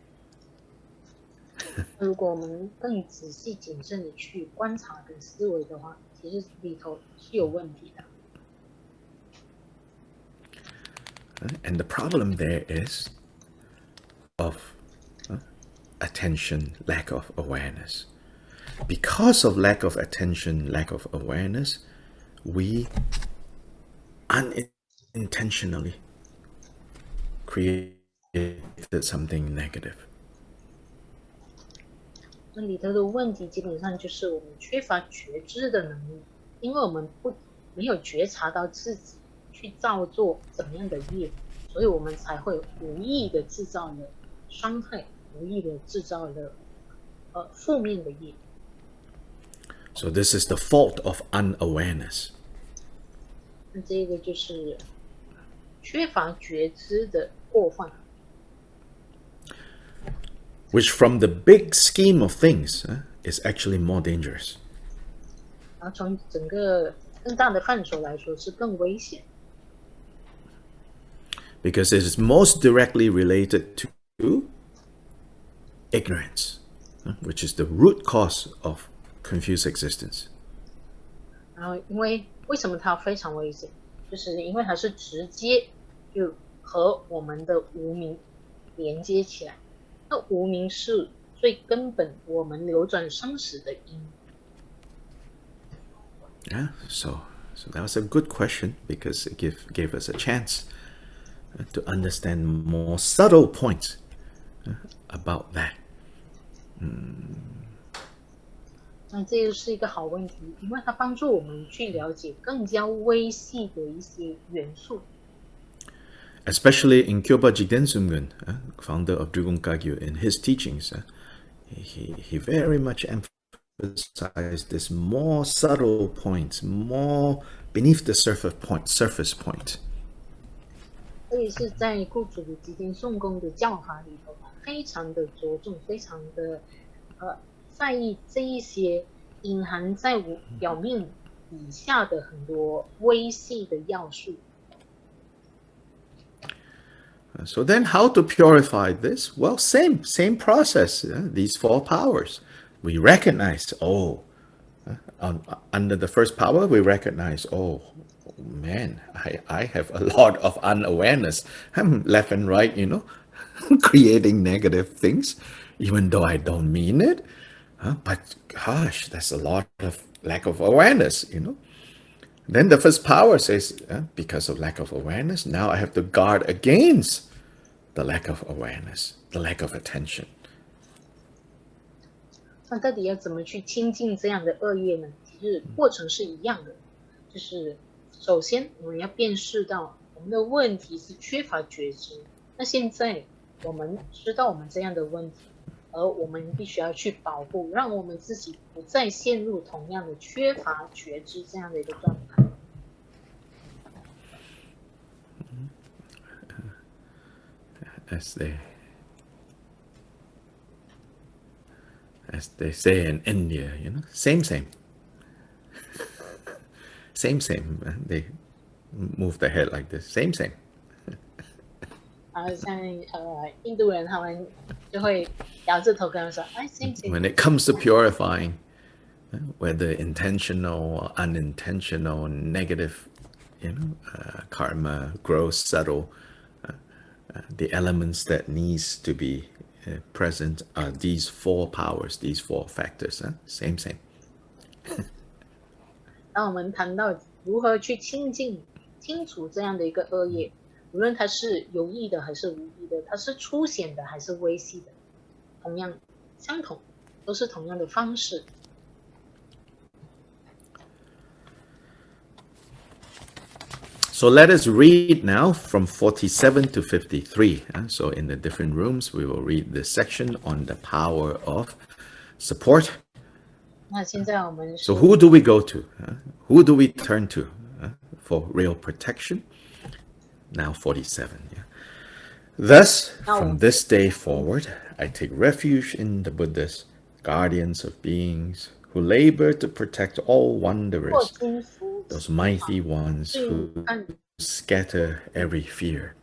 [SPEAKER 2] 如果我们更仔细谨慎的去观察跟思维的话，其实里头是有问题的。
[SPEAKER 1] And the problem there is of attention, lack of awareness. Because of lack of attention, lack of awareness, we unintentionally created something negative.
[SPEAKER 2] 那里头的问题基本上就是我们缺乏觉知的能力，因为我们没有觉察到自己去造作怎么样的业，所以我们才会无意的制造了伤害，无意的制造了负面的业。
[SPEAKER 1] So this is the fault of unawareness.
[SPEAKER 2] 那这个就是缺乏觉知的过患。
[SPEAKER 1] Which from the big scheme of things is actually more dangerous.
[SPEAKER 2] 然后从整个更大的范畴来说是更危险。
[SPEAKER 1] Because it is most directly related to ignorance, which is the root cause of confused existence.
[SPEAKER 2] 然后为什么它非常危险？就是因为它是直接就和我们的无明连接起来。那无明是最根本我们流转生死的因。
[SPEAKER 1] Yeah, so that was a good question because it gave us a chance to understand more subtle points about that.
[SPEAKER 2] 那这个是一个好问题，因为它帮助我们去了解更加微细的一些元素。
[SPEAKER 1] Especially in Kyoba Jigden Sumgun, founder of Drugong Kagyu, in his teachings, he very much emphasized this more subtle points, more beneath the surface point.
[SPEAKER 2] 所以是在顾主的吉田颂公的教法里头，非常的着重，非常的在意这一些隐含在表面底下的很多微细的要素。
[SPEAKER 1] So then how to purify this? Well, same process. These 4 powers. We recognize, under the first power, we recognize, man, I have a lot of unawareness. I'm left and right, creating negative things, even though I don't mean it. But gosh, that's a lot of lack of awareness, Then the first power says, because of lack of awareness, now I have to guard against the lack of awareness, the lack of attention.
[SPEAKER 2] 那到底要怎么去清净这样的恶业呢？其实过程是一样的，就是首先我们要辨识到我们的问题是缺乏觉知。那现在我们知道我们这样的问题，而我们必须要去保护，让我们自己不再陷入同样的缺乏觉知这样的一个状态。
[SPEAKER 1] As they say in India, same. Same. They move their head like this. Same.
[SPEAKER 2] 然后像印度人他们就会摇着头跟他们说，哎 ，same。When
[SPEAKER 1] it comes to purifying, whether intentional or unintentional, negative, karma grows subtle. The elements that needs to be present are these 4 powers, these 4 factors. Same.
[SPEAKER 2] 当我们谈到如何去清除这样的一个恶业，无论它是有意的还是无意的，它是粗显的还是微细的，同样相同，都是同样的方式。
[SPEAKER 1] So let us read now from 47 to 53. So in the different rooms, we will read this section on the power of support.
[SPEAKER 2] 那现在我们
[SPEAKER 1] So who do we go to? Who do we turn to for real protection? Now 47. Thus, from this day forward, I take refuge in the Buddhas, guardians of beings, who labor to protect all wanderers, those mighty ones who scatter every fear.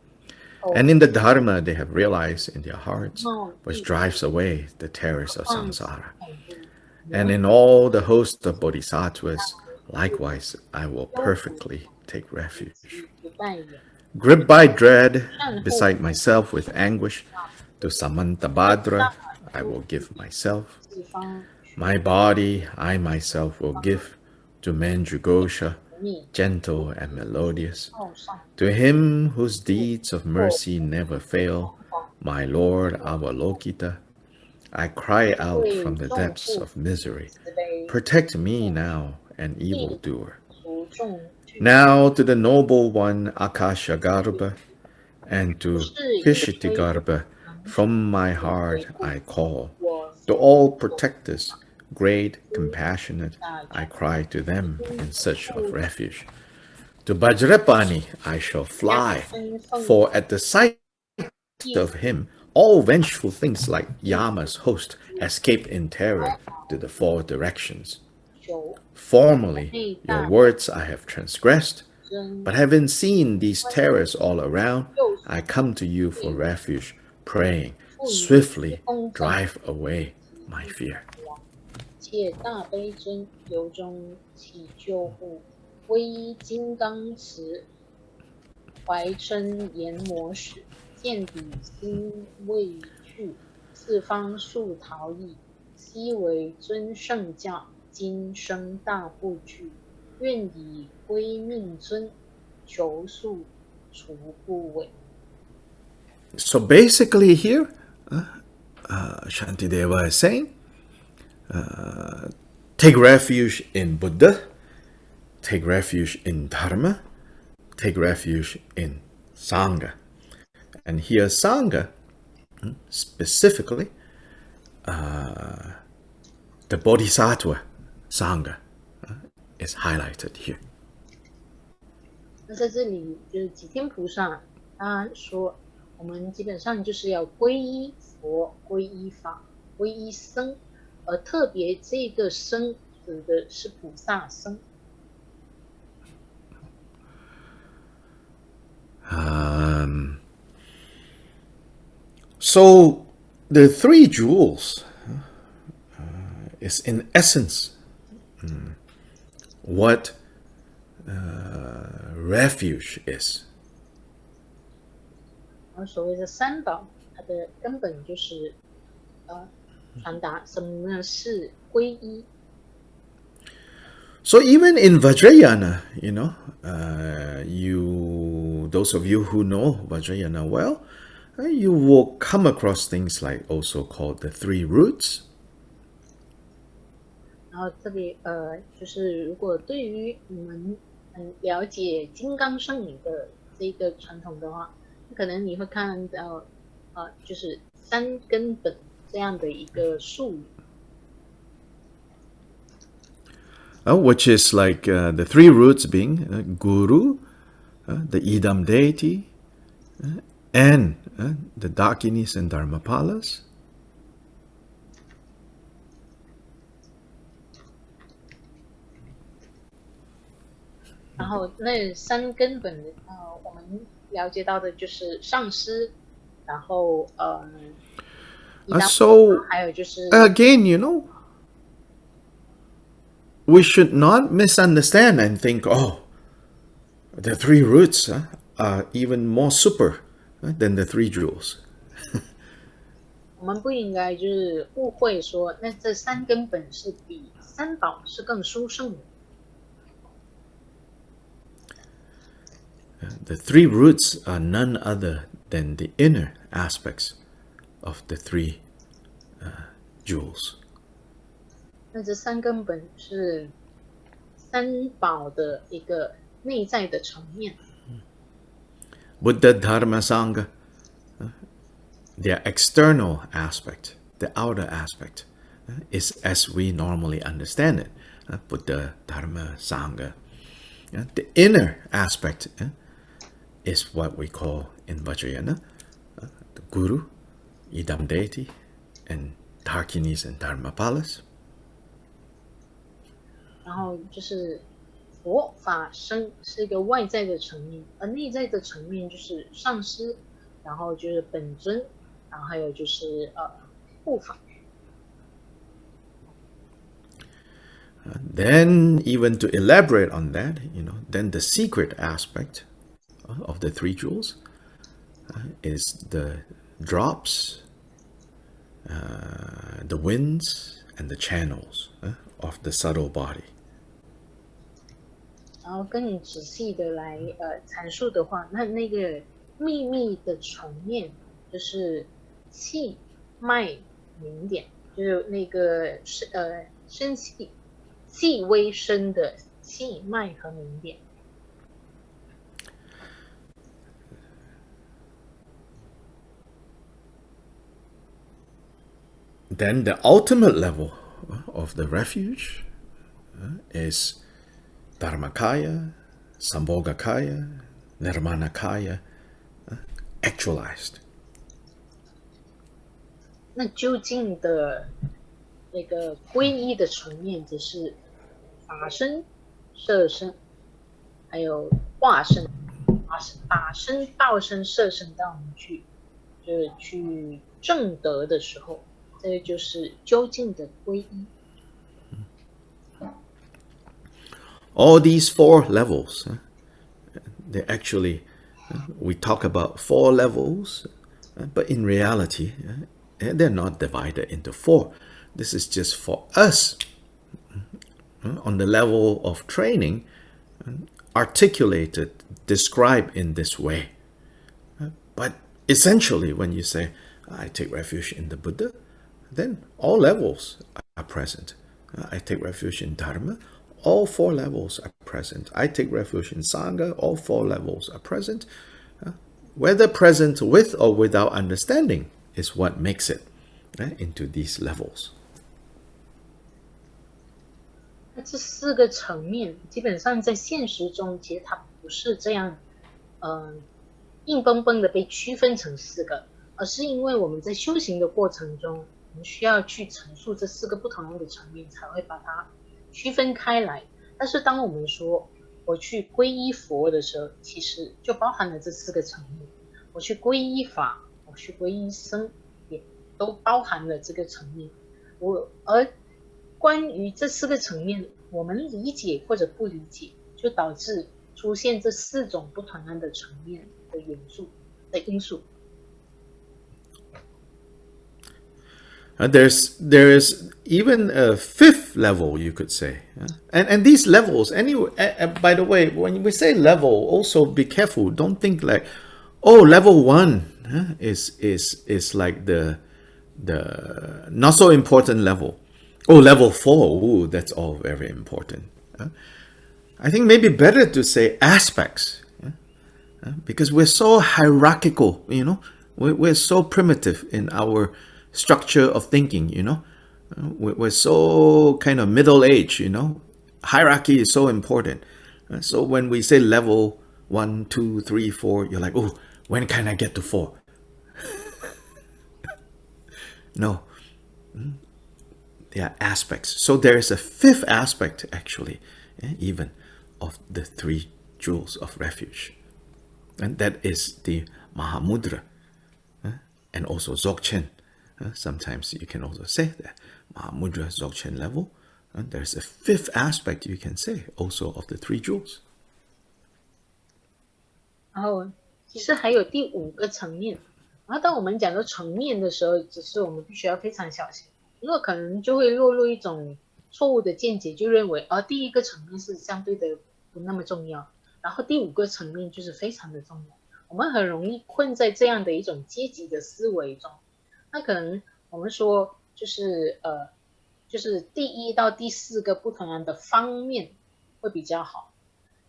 [SPEAKER 1] And in the Dharma they have realized in their hearts, which drives away the terrors of samsara. And in all the host of bodhisattvas, likewise, I will perfectly take refuge. Gripped by dread, beside myself with anguish, to Samantabhadra I will give myself. My body I myself will give to Manjughosha, gentle and melodious. To him whose deeds of mercy never fail, my Lord Avalokita, I cry out from the depths of misery, protect me now, an evildoer. Now to the noble one Akashagarbha, and to Kishitigarba, from my heart I call. To all protectors, great, compassionate, I cry to them in search of refuge. To Vajrapani I shall fly, for at the sight of him, all vengeful things like Yama's host escape in terror to the 4 directions. Formerly, your words I have transgressed, but having seen these terrors all around, I come to you for refuge, praying, swiftly drive away my fear.
[SPEAKER 2] 切大悲真由衷起救护，皈依金刚持，怀嗔研磨使，见彼心未去，四方速逃逸，悉为尊圣教，今生大不惧，愿以归命尊，求速除不违。
[SPEAKER 1] So basically here, Shantideva is saying, take refuge in Buddha, take refuge in Dharma, take refuge in Sangha. And here Sangha, specifically, the Bodhisattva Sangha is highlighted here.
[SPEAKER 2] 那在这里就是几天菩萨他说，我们基本上就是要皈依佛、皈依法、皈依僧，而特别这个僧的得的是菩萨僧。
[SPEAKER 1] So the three jewels is in essence what refuge is.
[SPEAKER 2] 而所谓的三宝，它的根本就是传达什么是皈依。
[SPEAKER 1] So even in Vajrayana, those of you who know Vajrayana well, you will come across things like also called the three roots.
[SPEAKER 2] 然后这里就是如果对于你们很了解金刚圣语的这个传统的话，可能你会看到就是三根本这样的一个术语。
[SPEAKER 1] Which is like the three roots being Guru, the Idam deity, and the Dakinis and Dharmapalas.
[SPEAKER 2] 然后那三根本我们了解到的就是上师，然后
[SPEAKER 1] So
[SPEAKER 2] 还有就是
[SPEAKER 1] again, we should not misunderstand and think, the three roots are even more super than the three jewels.
[SPEAKER 2] 我们不应该就是误会说，那这三根本是比三宝是更殊胜的。
[SPEAKER 1] The three roots are none other than the inner aspects of the three jewels.
[SPEAKER 2] 那这三根本是三宝的一个内在的层面。
[SPEAKER 1] Buddha Dharma Sangha, their external aspect, the outer aspect, is as we normally understand it. Buddha Dharma Sangha. The inner aspect is what we call in Vajrayana the Guru, Idam deity, and Dakinis and Dharmapalas.
[SPEAKER 2] 然后就是佛法僧是一个外在的层面，而内在的层面就是上师，然后就是本尊，然后还有就是护法。
[SPEAKER 1] Then even to elaborate on that, then the secret aspect of the three jewels is the drops, the winds, and the channels of the subtle body.
[SPEAKER 2] 然后更仔细的来阐述的话，那个秘密的层面就是气脉明点，就是那个声气细微声的气脉和明点。
[SPEAKER 1] Then the ultimate level of the refuge is Dharmakaya, Sambhogakaya, Nirmanakaya, actualized.
[SPEAKER 2] 那究竟的那个皈依的层面，则是法身、色身，还有化身、法身、道身、色身到我们就是去证得的时候，这就是究竟的皈依。
[SPEAKER 1] All these four levels, they actually, we talk about four levels, but in reality, they're not divided into four. This is just for us, on the level of training, articulated, described in this way. But essentially, when you say, I take refuge in the Buddha, then all levels are present. I take refuge in Dharma, all four levels are present. I take refuge in Sangha, all four levels are present. Whether present with or without understanding is what makes it into these levels.
[SPEAKER 2] 那这四个层面，基本上在现实中，其实它不是这样，硬邦邦的被区分成四个，而是因为我们在修行的过程中，我们需要去陈述这四个不同的层面，才会把它区分开来。但是当我们说我去皈依佛的时候，其实就包含了这4个层面。我去皈依法，我去皈依僧，也都包含了这个层面。而关于这4个层面，我们理解或者不理解，就导致出现这4种不同样的层面的元素的因素。
[SPEAKER 1] There is even a 5th level, you could say, and these levels. Anyway, by the way, when we say level, also be careful. Don't think like, oh, level 1 is like the not so important level. Oh, level 4, ooh, that's all very important. I think maybe better to say aspects, because we're so hierarchical. We're so primitive in our structure of thinking. We're so kind of middle age. Hierarchy is so important. So when we say level 1, 2, 3, 4, you're like, oh, when can I get to 4? No. There are aspects. So there is a 5th aspect, actually, even of the 3 jewels of refuge. And that is the Mahamudra, and also Dzogchen. Sometimes you can also say that Mahamudra, Dzogchen level. There's a 5th aspect, you can say, also of the 3 jewels.
[SPEAKER 2] 然后其实还有第5个层面。然后当我们讲到层面的时候，只是我们必须要非常小心，因为可能就会落入一种错误的见解，就认为第1个层面是相对的不那么重要，然后第5个层面就是非常的重要。我们很容易困在这样的一种阶级的思维中。那可能我们说就是第1到第4个不同样的方面会比较好。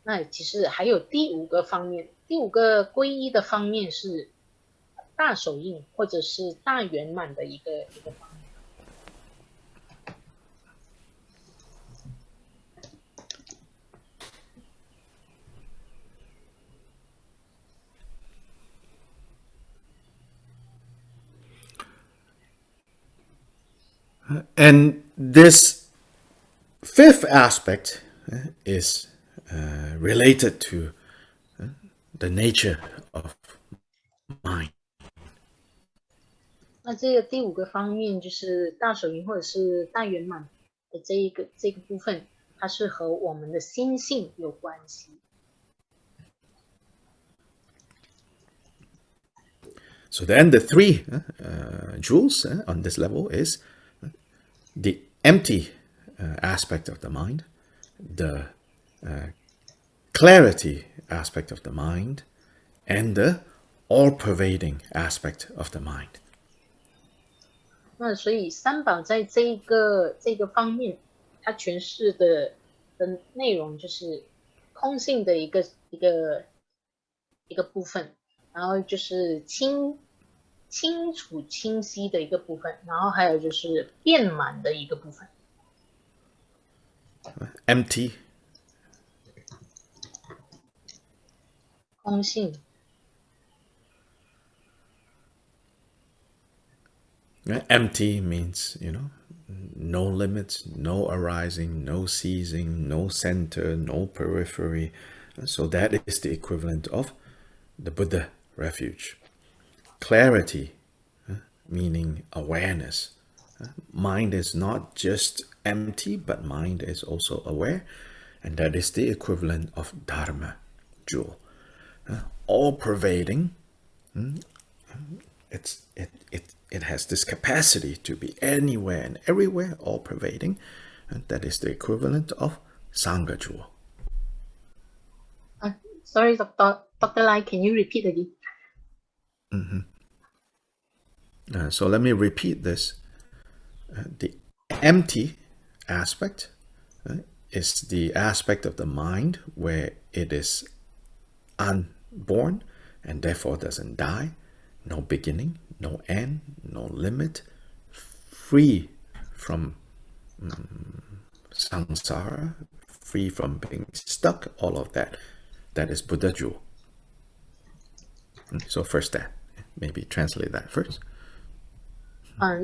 [SPEAKER 2] 那其实还有第5个方面，第5个皈依的方面是大手印或者是大圆满的一个方面。
[SPEAKER 1] And this 5th aspect is related to the nature of mind.
[SPEAKER 2] 那这个第5个方面就是大手印或者是大圆满的这个部分，它是和我们的心性有关系。
[SPEAKER 1] So then the 3 jewels on this level is the empty aspect of the mind, the clarity aspect of the mind, and the all-pervading aspect of the mind.
[SPEAKER 2] 那所以三宝在这个方面，它诠释的内容就是空性的一个部分，然后就是清楚清晰的一个部分，然后还有就是遍满的一个部分。
[SPEAKER 1] Empty.
[SPEAKER 2] 空性。
[SPEAKER 1] Empty means, no limits, no arising, no ceasing, no center, no periphery. So that is the equivalent of the Buddha refuge. Clarity, meaning awareness. Mind is not just empty, but mind is also aware. And that is the equivalent of Dharma jewel. All-pervading. It has this capacity to be anywhere and everywhere, all-pervading. And that is the equivalent of Sangha jewel.
[SPEAKER 2] Sorry, Dr. Lai, can you repeat again?
[SPEAKER 1] So let me repeat this. The empty aspect is the aspect of the mind where it is unborn and therefore doesn't die, no beginning, no end, no limit, free from samsara, free from being stuck, all of that. That is Buddha jewel. So first that, maybe translate that first.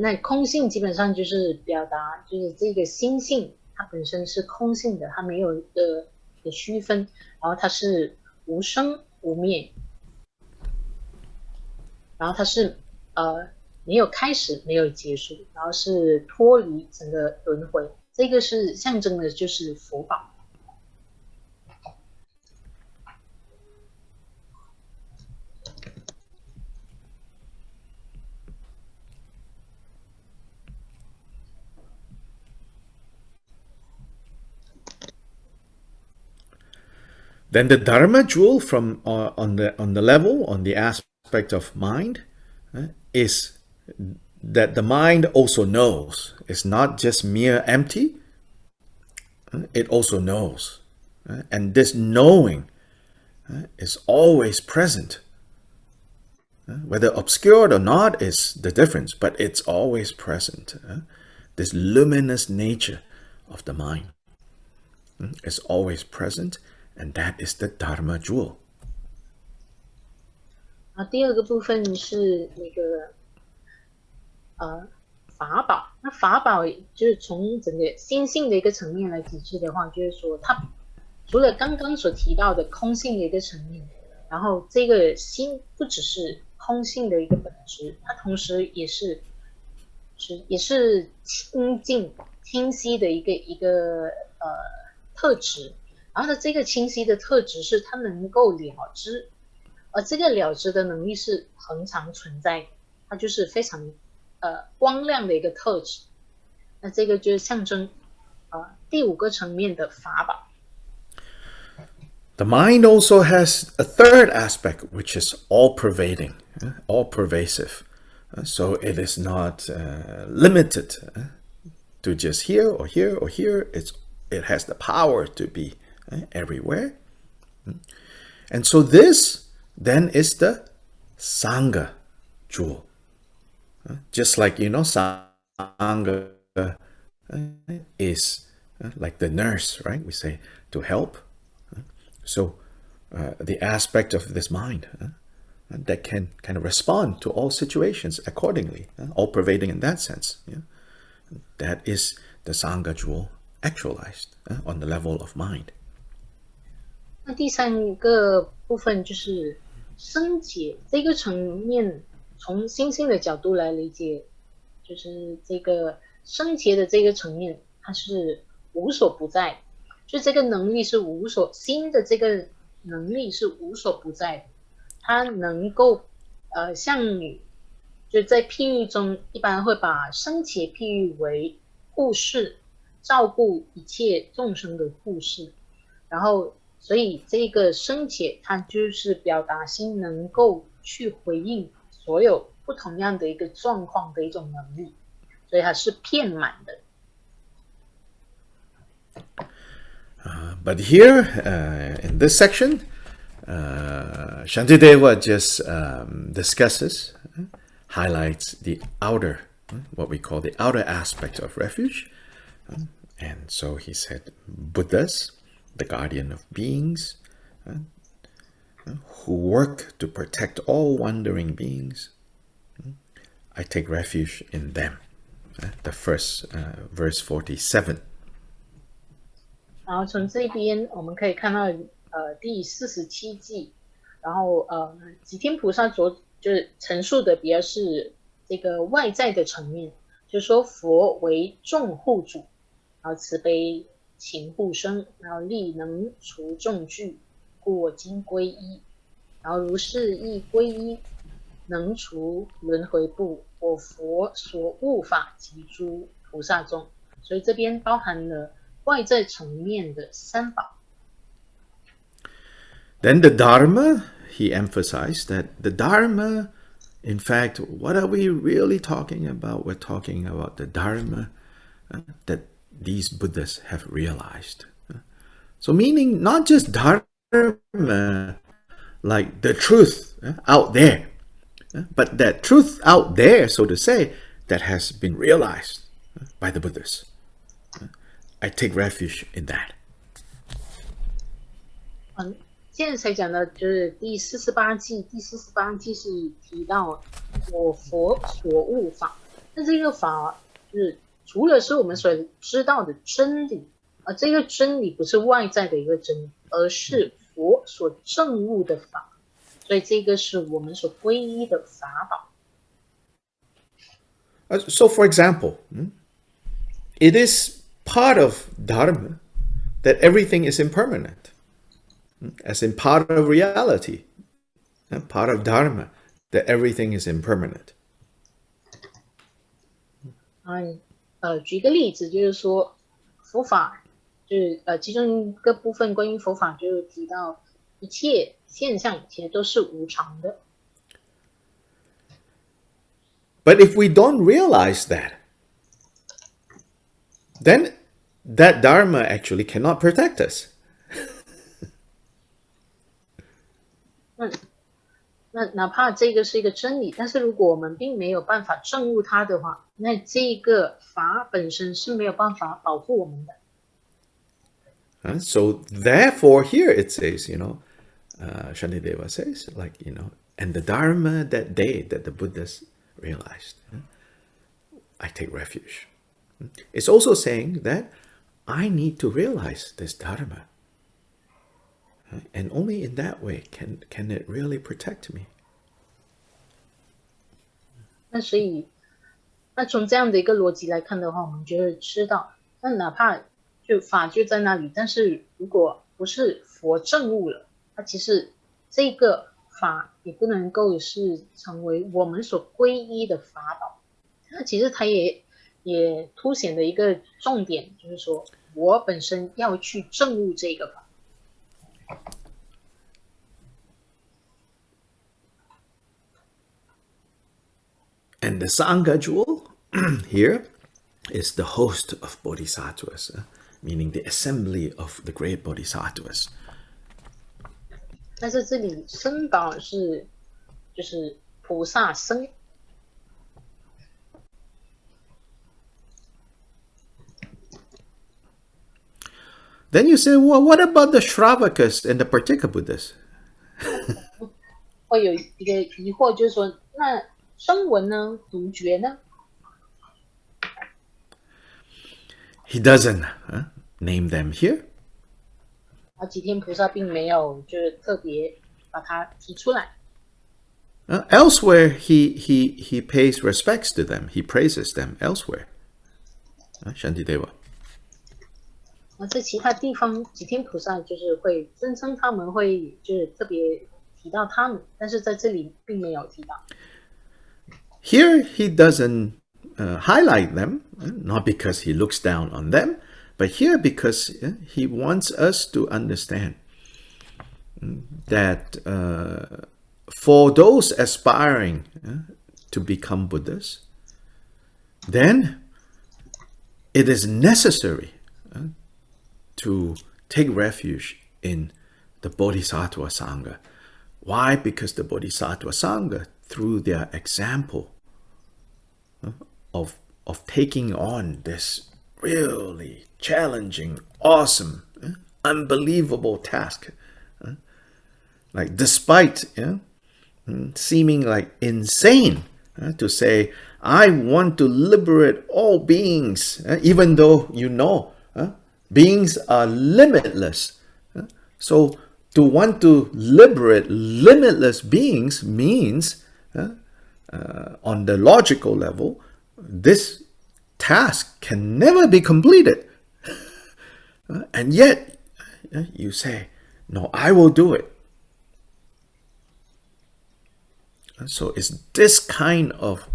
[SPEAKER 2] 那空性基本上就是表达，就是这个心性它本身是空性的，它没有的区分，然后它是无生无灭，然后它是没有开始没有结束，然后是脱离整个轮回，这个是象征的就是佛宝。
[SPEAKER 1] Then the Dharma jewel from on the level, on the aspect of mind, is that the mind also knows. It's not just mere empty. It also knows. And this knowing is always present. Whether obscured or not is the difference, but it's always present. This luminous nature of the mind is always present. And that is the Dharma jewel.
[SPEAKER 2] 第二个部分是那个法宝。那法宝就是从整个心性的一个层面来解释的话，就是说它除了刚刚所提到的空性的一个层面，然后这个心不只是空性的一个本质，它同时也是清净清晰的一个特质。然后呢，这个清晰的特质是它能够了知，而这个了知的能力是恒常存在的，它就是非常光亮的一个特质。那这个就是象征第五个层面的法宝。
[SPEAKER 1] The mind also has a third aspect, which is all-pervading, all-pervasive. So it is not limited to just here or here or here. It has the power to be everywhere. And so this then is the Sangha jewel. Just like, Sangha is like the nurse, right? We say to help. So the aspect of this mind that can kind of respond to all situations accordingly, all-pervading in that sense. That is the Sangha jewel actualized on the level of mind.
[SPEAKER 2] 那第三个部分就是生解这个层面，从心性的角度来理解，就是这个生解的这个层面，它是无所不在，就这个能力是心的这个能力是无所不在的，它能够像就在譬喻中，一般会把生解譬喻为护士，照顾一切众生的护士，然后所以这个生解它就是表达心能够去回应所有不同样的一个状况的一种能力，所以它是遍满的。
[SPEAKER 1] But here, in this section, Shantideva just discusses, highlights the outer, what we call the outer aspect of refuge. And so he said, Buddhas, the guardian of beings, who work to protect all wandering beings, I take refuge in them. The first verse 47.
[SPEAKER 2] 然后从这边我们可以看到第47偈，然后吉天菩萨就是陈述的比较是这个外在的层面，就是说佛为众护主，然后慈悲勤护生，然后力能除众惧，故我今皈依，然后如是亦皈依，能除轮回部，我佛所悟法及诸菩萨众，所以这边包含了外在层面的三宝。
[SPEAKER 1] Then the Dharma, he emphasized that the Dharma, in fact, what are we really talking about? We're talking about the Dharma that these Buddhas have realized. So meaning not just Dharma, like the truth out there, but that truth out there, so to say, that has been realized by the Buddhas. I take refuge in that.
[SPEAKER 2] 现在才讲到就是第48偈，第48偈是提到我佛所悟法，那这个法就是除了是我们所知道的真理，而这个真理不是外在的一个真理，而是佛所证悟的法，所以这个是我们所皈依的法宝。
[SPEAKER 1] So, for example, it is part of Dharma that everything is impermanent, as in part of reality, part of Dharma that everything is impermanent.
[SPEAKER 2] 举个例子，就是说佛法，就是其中一个部分关于佛法，就是提到一切现象其实都是无常的。
[SPEAKER 1] But if we don't realize that, then that Dharma actually cannot protect us.
[SPEAKER 2] 那哪怕这个是一个真理，但是如果我们并没有办法证悟它的话，那这个法本身是没有办法保护我们的。
[SPEAKER 1] So therefore, here it says, Shantideva says, and the Dharma that the Buddhas realized, I take refuge. It's also saying that I need to realize this Dharma. And only in that way can it really protect me.
[SPEAKER 2] 那所以，那从这样的一个逻辑来看的话，我们就会知道，那哪怕就法就在那里，但是如果不是佛证悟了，那其实这个法也不能够是成为我们所皈依的法宝。那其实它也凸显的一个重点，就是说我本身要去证悟这个法。
[SPEAKER 1] And the Sangha jewel here is the host of Bodhisattvas, meaning the assembly of the great Bodhisattvas.
[SPEAKER 2] 但是这里僧宝就是菩萨僧。
[SPEAKER 1] Then you say, well, what about the Shravakas and the Partika Buddhas?
[SPEAKER 2] 会有一个疑惑，就是说，那声闻呢，独觉呢？
[SPEAKER 1] He doesn't name them here.
[SPEAKER 2] 吉天菩萨并没有就是特别把它提出来。
[SPEAKER 1] Elsewhere, he pays respects to them. He praises them elsewhere. Shantideva.
[SPEAKER 2] 在其他地方，吉天菩萨就是会尊称他们，会就是特别提到他们，但是在这里并没有提到。
[SPEAKER 1] Here he doesn't highlight them, not because he looks down on them, but here because he wants us to understand that for those aspiring to become Buddhas, then it is necessary to take refuge in the Bodhisattva Sangha. Why? Because the Bodhisattva Sangha, through their example of taking on this really challenging, awesome, unbelievable task, like despite seeming like insane to say, I want to liberate all beings, even though beings are limitless. So to want to liberate limitless beings means, on the logical level, this task can never be completed. And yet, you say, no, I will do it. So it's this kind of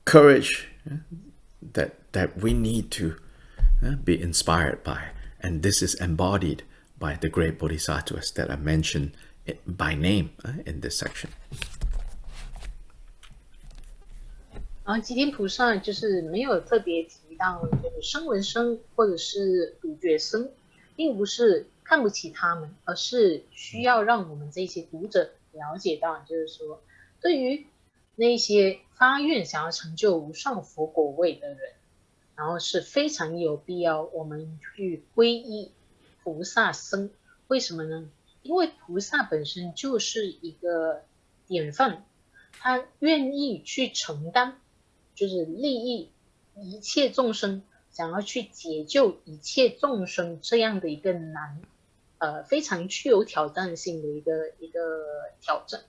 [SPEAKER 1] courage that we need to be inspired by. And this is embodied by the great Bodhisattvas that I mentioned by name in this section.
[SPEAKER 2] 吉天菩萨就是没有特别提到声闻僧或者是独觉僧，并不是看不起他们，而是需要让我们这些读者了解到，就是说，对于那些发愿想要成就无上佛果位的人，然后是非常有必要我们去皈依菩萨僧。为什么呢？因为菩萨本身就是一个典范，他愿意去承担就是利益一切众生，想要去解救一切众生这样的一个非常具有挑战性的一个挑战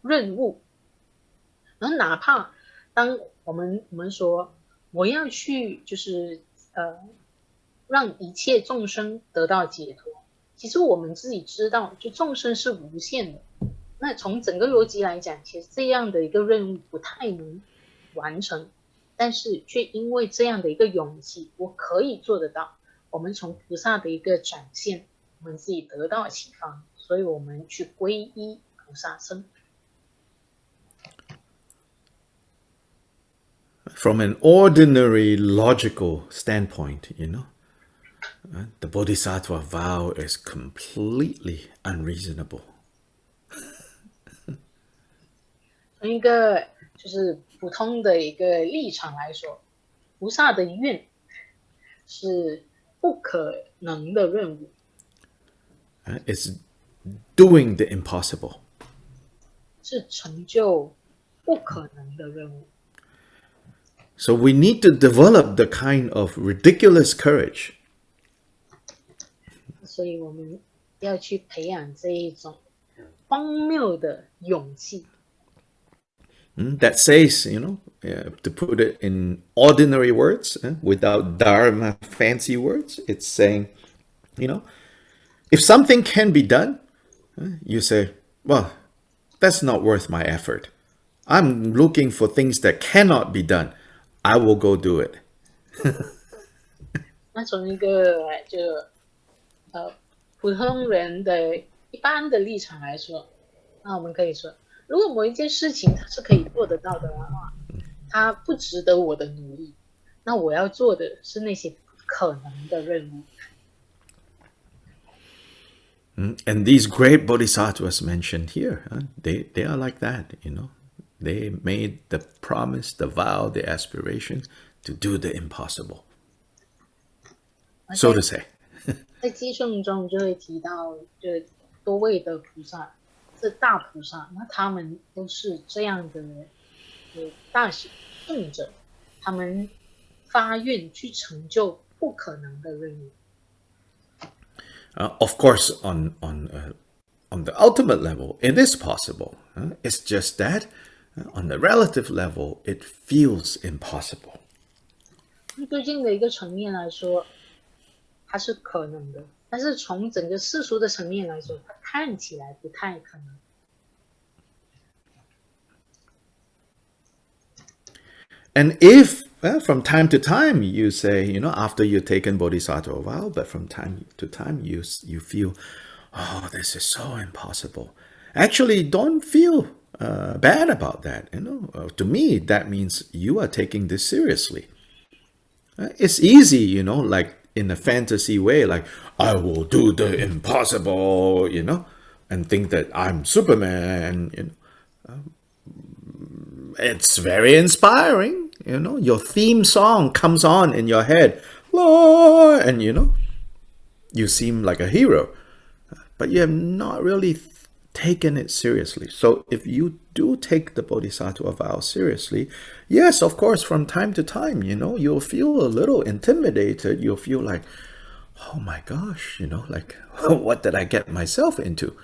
[SPEAKER 2] 任务。然后哪怕当我们说我要去就是让一切众生得到解脱，其实我们自己知道，就众生是无限的。那从整个逻辑来讲，其实这样的一个任务不太能完成，但是却因为这样的一个勇气，我可以做得到。我们从菩萨的一个展现，我们自己得到启发，所以我们去皈依菩萨僧。
[SPEAKER 1] From an ordinary logical standpoint, the Bodhisattva vow is completely unreasonable.
[SPEAKER 2] 从一个就是普通的一个立场来说，菩萨的愿是不可能的任务。
[SPEAKER 1] It's doing the impossible.
[SPEAKER 2] 是成就不可能的任务。
[SPEAKER 1] So we need to develop the kind of ridiculous courage.
[SPEAKER 2] 所以我们要去培养这一种荒谬的勇气。
[SPEAKER 1] That says, to put it in ordinary words, without dharma fancy words, it's saying, if something can be done, you say, well, that's not worth my effort. I'm looking for things that cannot be done. I will go do it.
[SPEAKER 2] 那从一个普通人的一般的立场来说，那我们可以说，如果某一件事情它是可以做得到的话，它不值得我的努力，那我要做的是那些不可能的任务。
[SPEAKER 1] And these great bodhisattvas mentioned here, they are like that, They made the promise, the vow, the aspiration to do the impossible. So to say.
[SPEAKER 2] 在经诵中就会提到，就多位的菩萨，这大菩萨，那他们都是这样的大圣者，他们发愿去成就不可能的任务。
[SPEAKER 1] Of course, on the ultimate level, it is possible. It's just that on the relative level, it feels impossible.
[SPEAKER 2] 对境的一个层面来说，它是可能的，但是从整个世俗的层面来说，它看起来不太可能。
[SPEAKER 1] And if from time to time you say, after you've taken bodhisattva vow, but from time to time you feel, oh, this is so impossible. Actually, don't feel bad about that. To me, that means you are taking this seriously. It's easy, like in a fantasy way, like I will do the impossible, and think that I'm Superman. It's very inspiring, Your theme song comes on in your head, and you seem like a hero, but you have not really taken it seriously. So if you do take the Bodhisattva vow seriously, yes, of course, from time to time, you'll feel a little intimidated. You'll feel like, oh my gosh, like, what did I get myself into?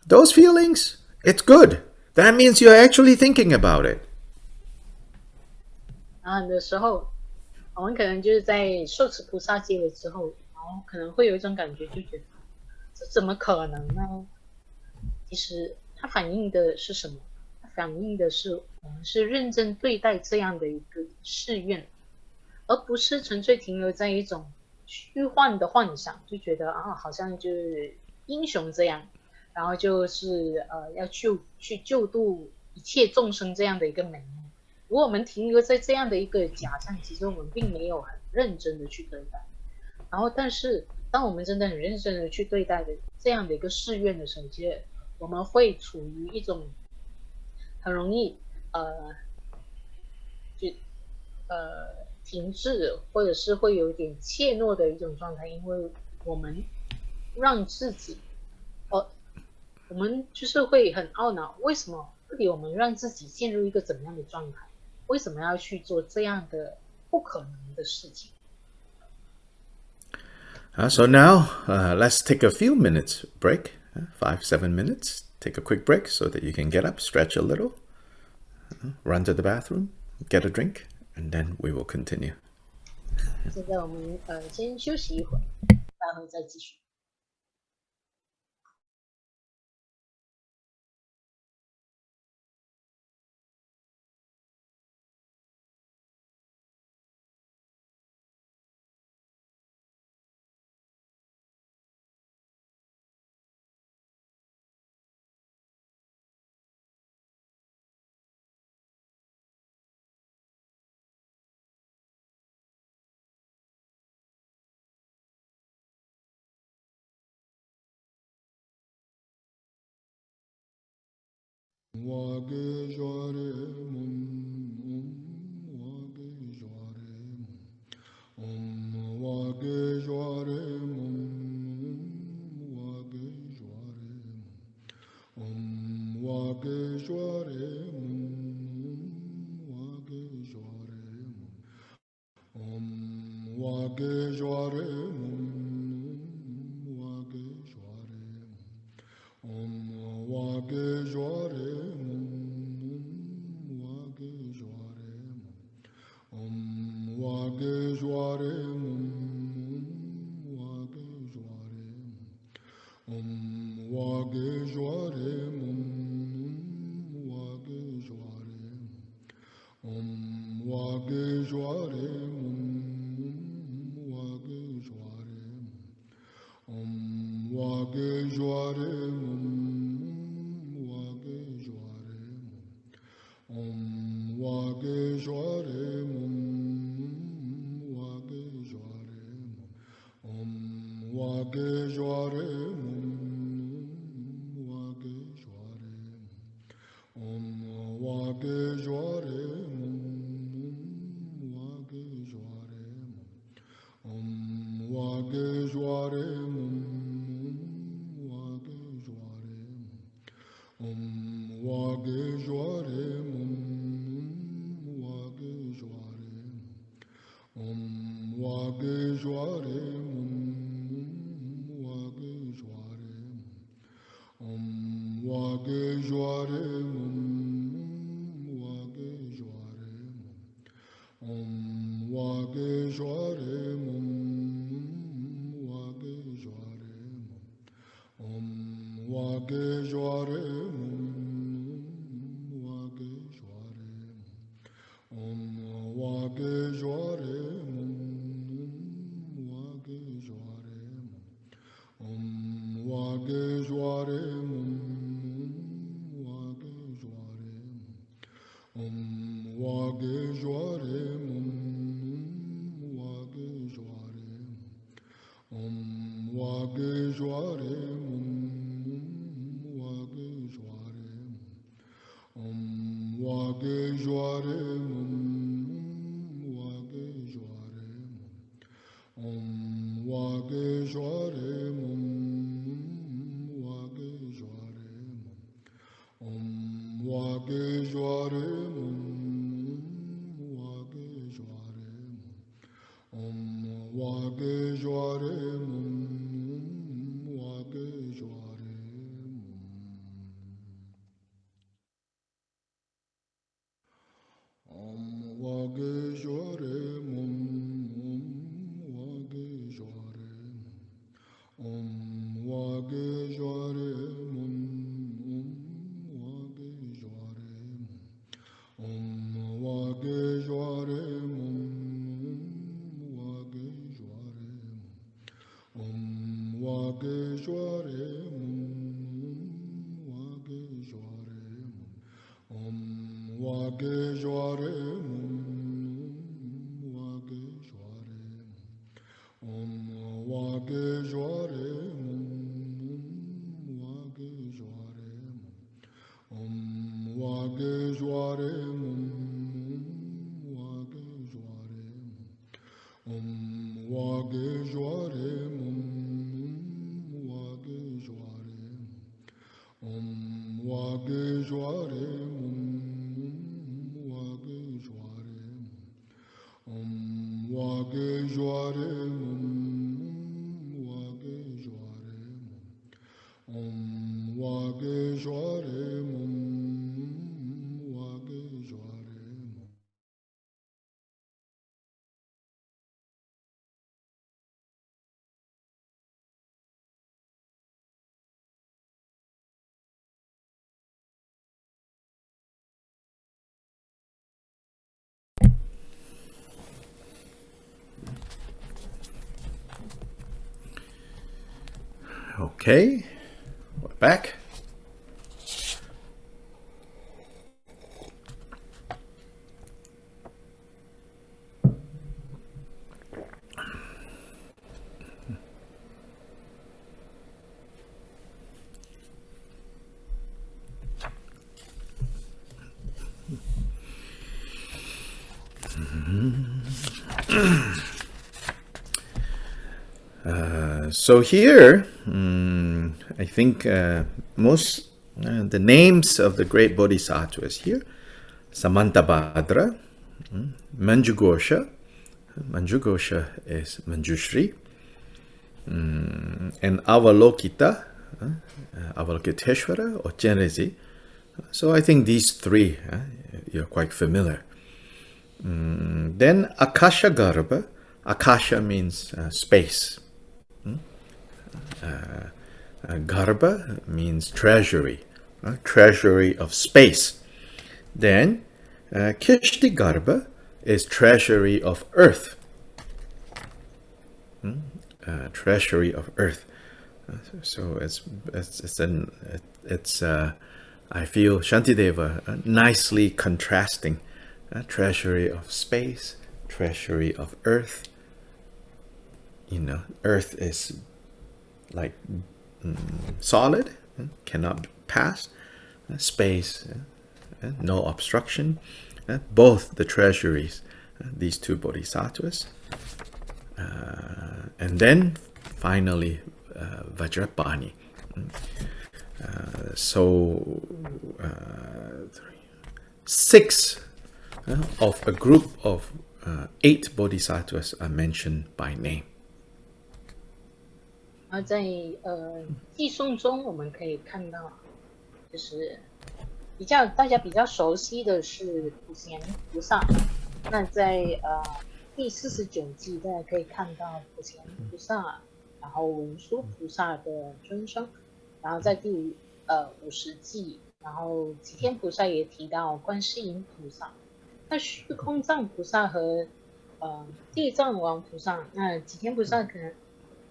[SPEAKER 1] Those feelings, it's good. That means you're actually thinking about it.
[SPEAKER 2] 很多时候，我们可能就是在受持菩萨戒了之后，然后可能会有一种感觉，就觉得这怎么可能呢？其实它反映的是什么？它反映的是我们是认真对待这样的一个誓愿，而不是纯粹停留在一种虚幻的幻想，就觉得好像就是英雄这样，然后就是要去救度一切众生这样的一个美梦。如果我们停留在这样的一个假象，其实我们并没有很认真的去对待。然后，但是当我们真的很认真的去对待的这样的一个誓愿的时候，其实我们会处于一种很容易停滞，或者是会有一点怯懦的一种状态，因为我们让自己我们就是会很懊恼，为什么到底我们让自己陷入一个怎么样的状态？为什么要去做这样的不可能的事情？
[SPEAKER 1] So now let's take a few minutes break, 5-7 minutes. Take a quick break so that you can get up, stretch a little, run to the bathroom, get a drink, and then we will continue.
[SPEAKER 2] 现在我们先休息一会儿，待会再继续。
[SPEAKER 3] Om Vageshware
[SPEAKER 1] Okay, we're back. So here, I think most the names of the great bodhisattvas here: Samantabhadra, Manjughosha. Manjughosha is Manjushri, and Avalokita, Avalokiteshvara or Chenrezig. So I think these three you're quite familiar. Then Akasha Garbha. Akasha means space. Garbha means treasury, treasury of space. Then Kishti Garbha is treasury of earth. Treasury of earth. So it's I feel Shantideva nicely contrasting treasury of space, treasury of earth. You know, earth is like solid, cannot pass. Space, no obstruction. Both the treasuries, these two bodhisattvas. And then finally Vajrapani. So 6 of a group of 8 bodhisattvas are mentioned by name.
[SPEAKER 2] 在寄颂中我们可以看到，就是大家比较熟悉的是普贤菩萨。那在第49记，大家可以看到普贤菩萨，然后文殊菩萨的尊称，然后在第50记，然后吉天菩萨也提到观世音菩萨。那虚空藏菩萨和地藏王菩萨，那吉天菩萨可能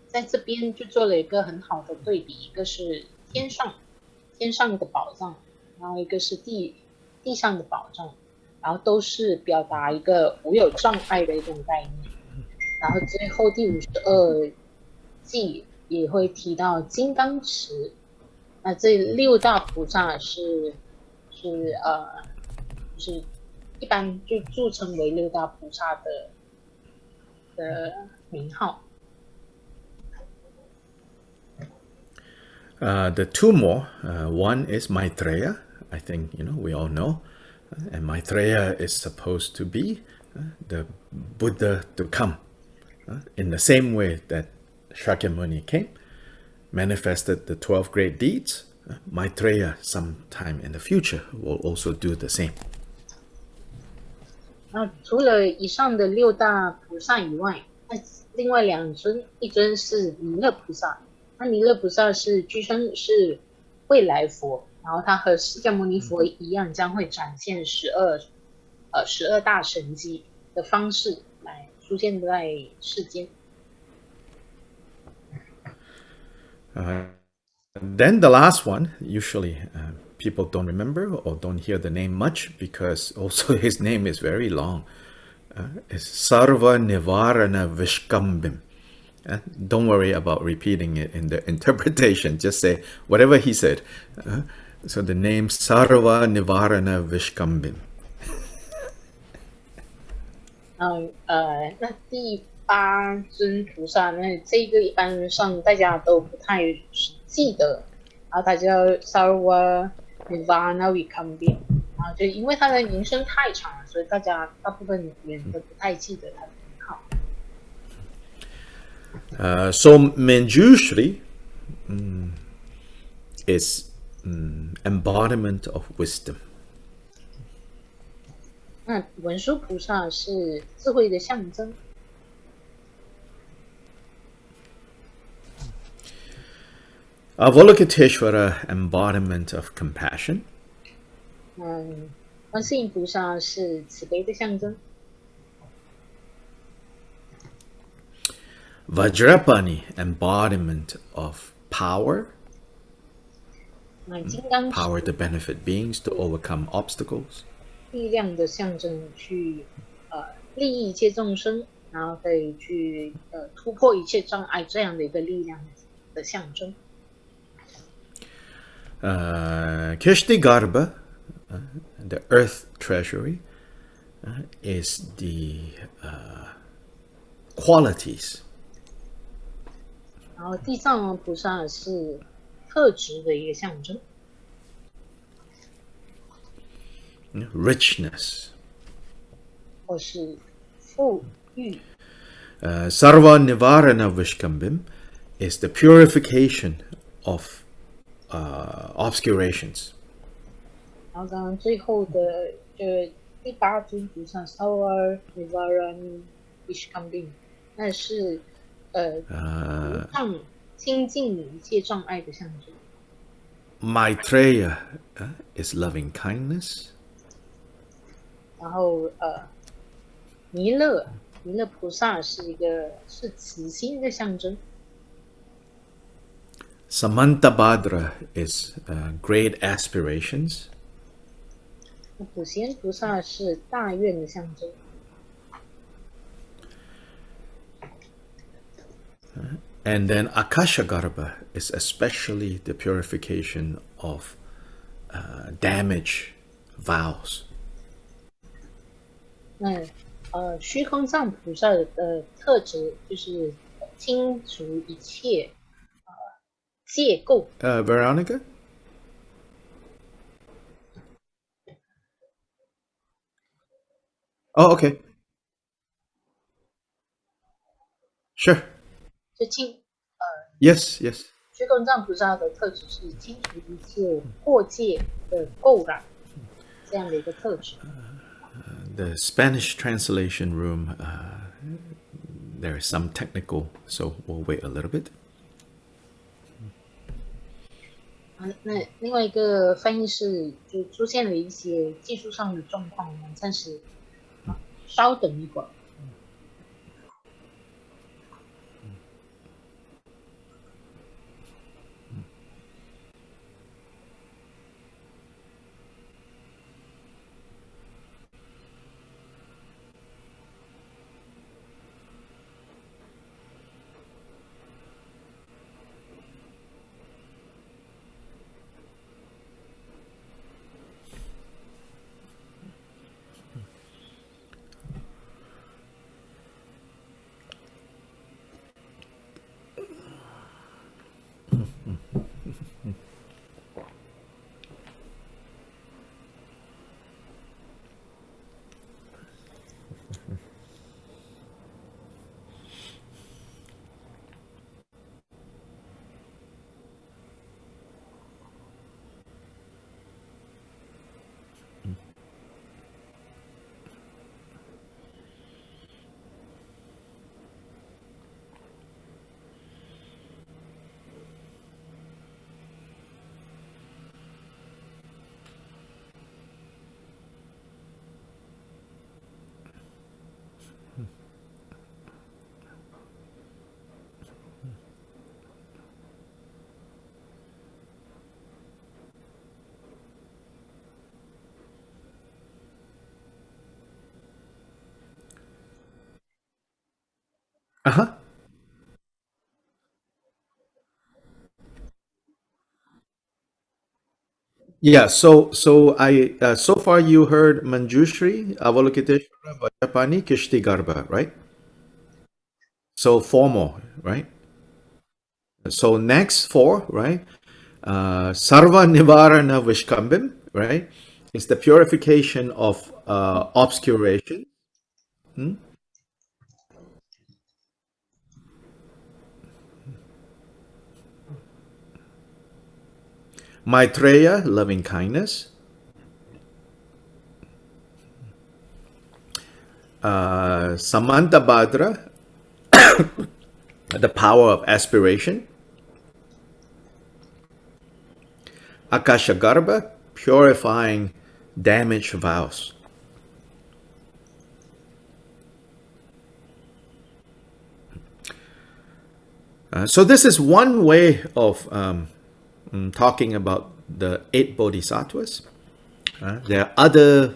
[SPEAKER 2] 在这边就做了一个很好的对比，一个是天上的宝藏，然后一个是地上的宝藏，然后都是表达一个无有障碍的一种概念。然后最后第52记也会提到金刚持，那这6大菩萨是就是一般就著称为6大菩萨的名号。
[SPEAKER 1] The 2 more, one is Maitreya. I think we all know, and Maitreya is supposed to be the Buddha to come, in the same way that Shakyamuni came, manifested the 12 great deeds. Maitreya, sometime in the future, will also do the same.
[SPEAKER 2] 那除了以上的6大菩萨以外，那另外2尊，一尊是弥勒菩萨。那弥勒菩萨据称是未来佛，然后他和释迦牟尼佛一样，将会展现12大神迹的方式来出现在世间。
[SPEAKER 1] Then the last one, usually people don't remember or don't hear the name much because also his name is very long. It's Sarva Nivarana Vishkambim. Don't worry about repeating it in the interpretation. Just say whatever he said. So the name Sarva Nivarana Vishkambim.
[SPEAKER 2] 那第8尊菩萨，那这个一般上大家都不太记得，然后他叫 Sarva Nirvana Vikambim， 然后就因为他的名声太长了，所以大部分人都不太记得他的名号。
[SPEAKER 1] So Manjushri is embodiment of wisdom.
[SPEAKER 2] 那文殊菩萨是智慧的象征。
[SPEAKER 1] Avalokiteshvara embodiment of compassion.
[SPEAKER 2] 观世音菩萨是慈悲的象征。
[SPEAKER 1] Vajrapani embodiment of power.
[SPEAKER 2] 金刚
[SPEAKER 1] Power to benefit beings, to overcome obstacles.
[SPEAKER 2] 力量的象征，去利益一切众生，然后可以去突破一切障碍，这样的一个力量的象征。
[SPEAKER 1] Kishtagarbha, the earth treasury, is the qualities.
[SPEAKER 2] 然后地藏王菩萨是特质的一个象征。
[SPEAKER 1] Richness.
[SPEAKER 2] 或是富裕。
[SPEAKER 1] Sarva Nivarana Vishkambim is the purification of obscurations.
[SPEAKER 2] 然后刚刚最后的第8尊菩萨 Sarva Nivarana Vishkambim， 那是清净一切障碍的象征。
[SPEAKER 1] Maitreya is loving kindness.
[SPEAKER 2] 然后弥勒菩萨是慈心的象征。
[SPEAKER 1] Samantabhadra is great aspirations.
[SPEAKER 2] 普贤菩萨是大愿的象征。
[SPEAKER 1] And then Akashagarbha is especially the purification of damage vows.
[SPEAKER 2] 那虚空藏菩萨的特质就是清除一切戒垢。
[SPEAKER 1] Veronica? Oh, okay. Sure. Yes.
[SPEAKER 2] 虚空藏菩萨的特质是清除一切过界的垢染，这样的一个特质。
[SPEAKER 1] The Spanish translation room, there is some technical, so we'll wait a little bit.
[SPEAKER 2] 那另外一个翻译是就出现了一些技术上的状况，我们暂时稍等一会儿。
[SPEAKER 1] Yeah, so I so far you heard Manjushri, Avalokiteshvara, Vajrapani, Kishtagarbha, right? So 4 more, right? So next 4, right? Sarva Nivarana Vishkambim, right? It's the purification of obscuration. Maitreya, loving kindness. Samantabhadra, the power of aspiration. Akashagarbha, purifying damaged vows. So this is one way of talking about the 8 bodhisattvas. There are other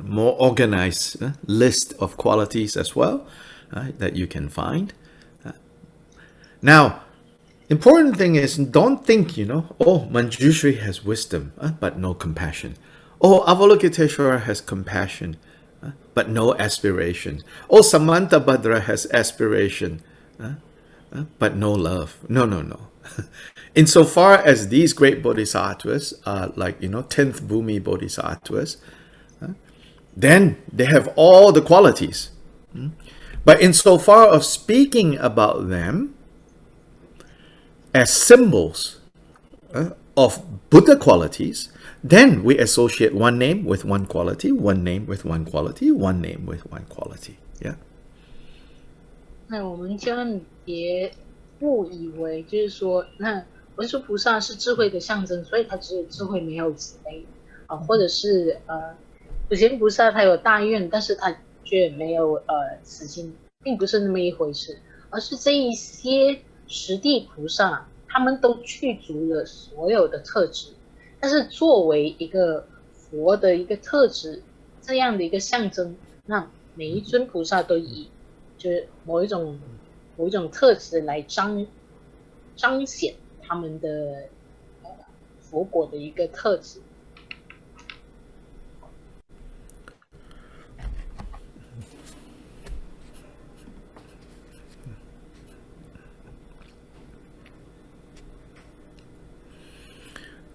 [SPEAKER 1] more organized list of qualities as well that you can find. Now, important thing is, don't think, oh, Manjushri has wisdom, but no compassion. Oh, Avalokiteshvara has compassion, but no aspiration. Oh, Samantabhadra has aspiration, but no love. No, no, no. Insofar as these great bodhisattvas are like, 10th Bhumi bodhisattvas, then they have all the qualities. But insofar of speaking about them as symbols of Buddha qualities, then we associate one name with one quality, one name with one quality, one name with one quality. Yeah.
[SPEAKER 2] 那我们千万别误以为就是说，那文殊菩萨是智慧的象征，所以他只有智慧没有慈悲啊，或者是普贤菩萨他有大愿，但是他却没有慈心，并不是那么一回事，而是这一些十地菩萨他们都具足了所有的特质，但是作为一个佛的一个特质这样的一个象征，那每一尊菩萨都以就是某一种特质来彰显他们的佛果的一个特质。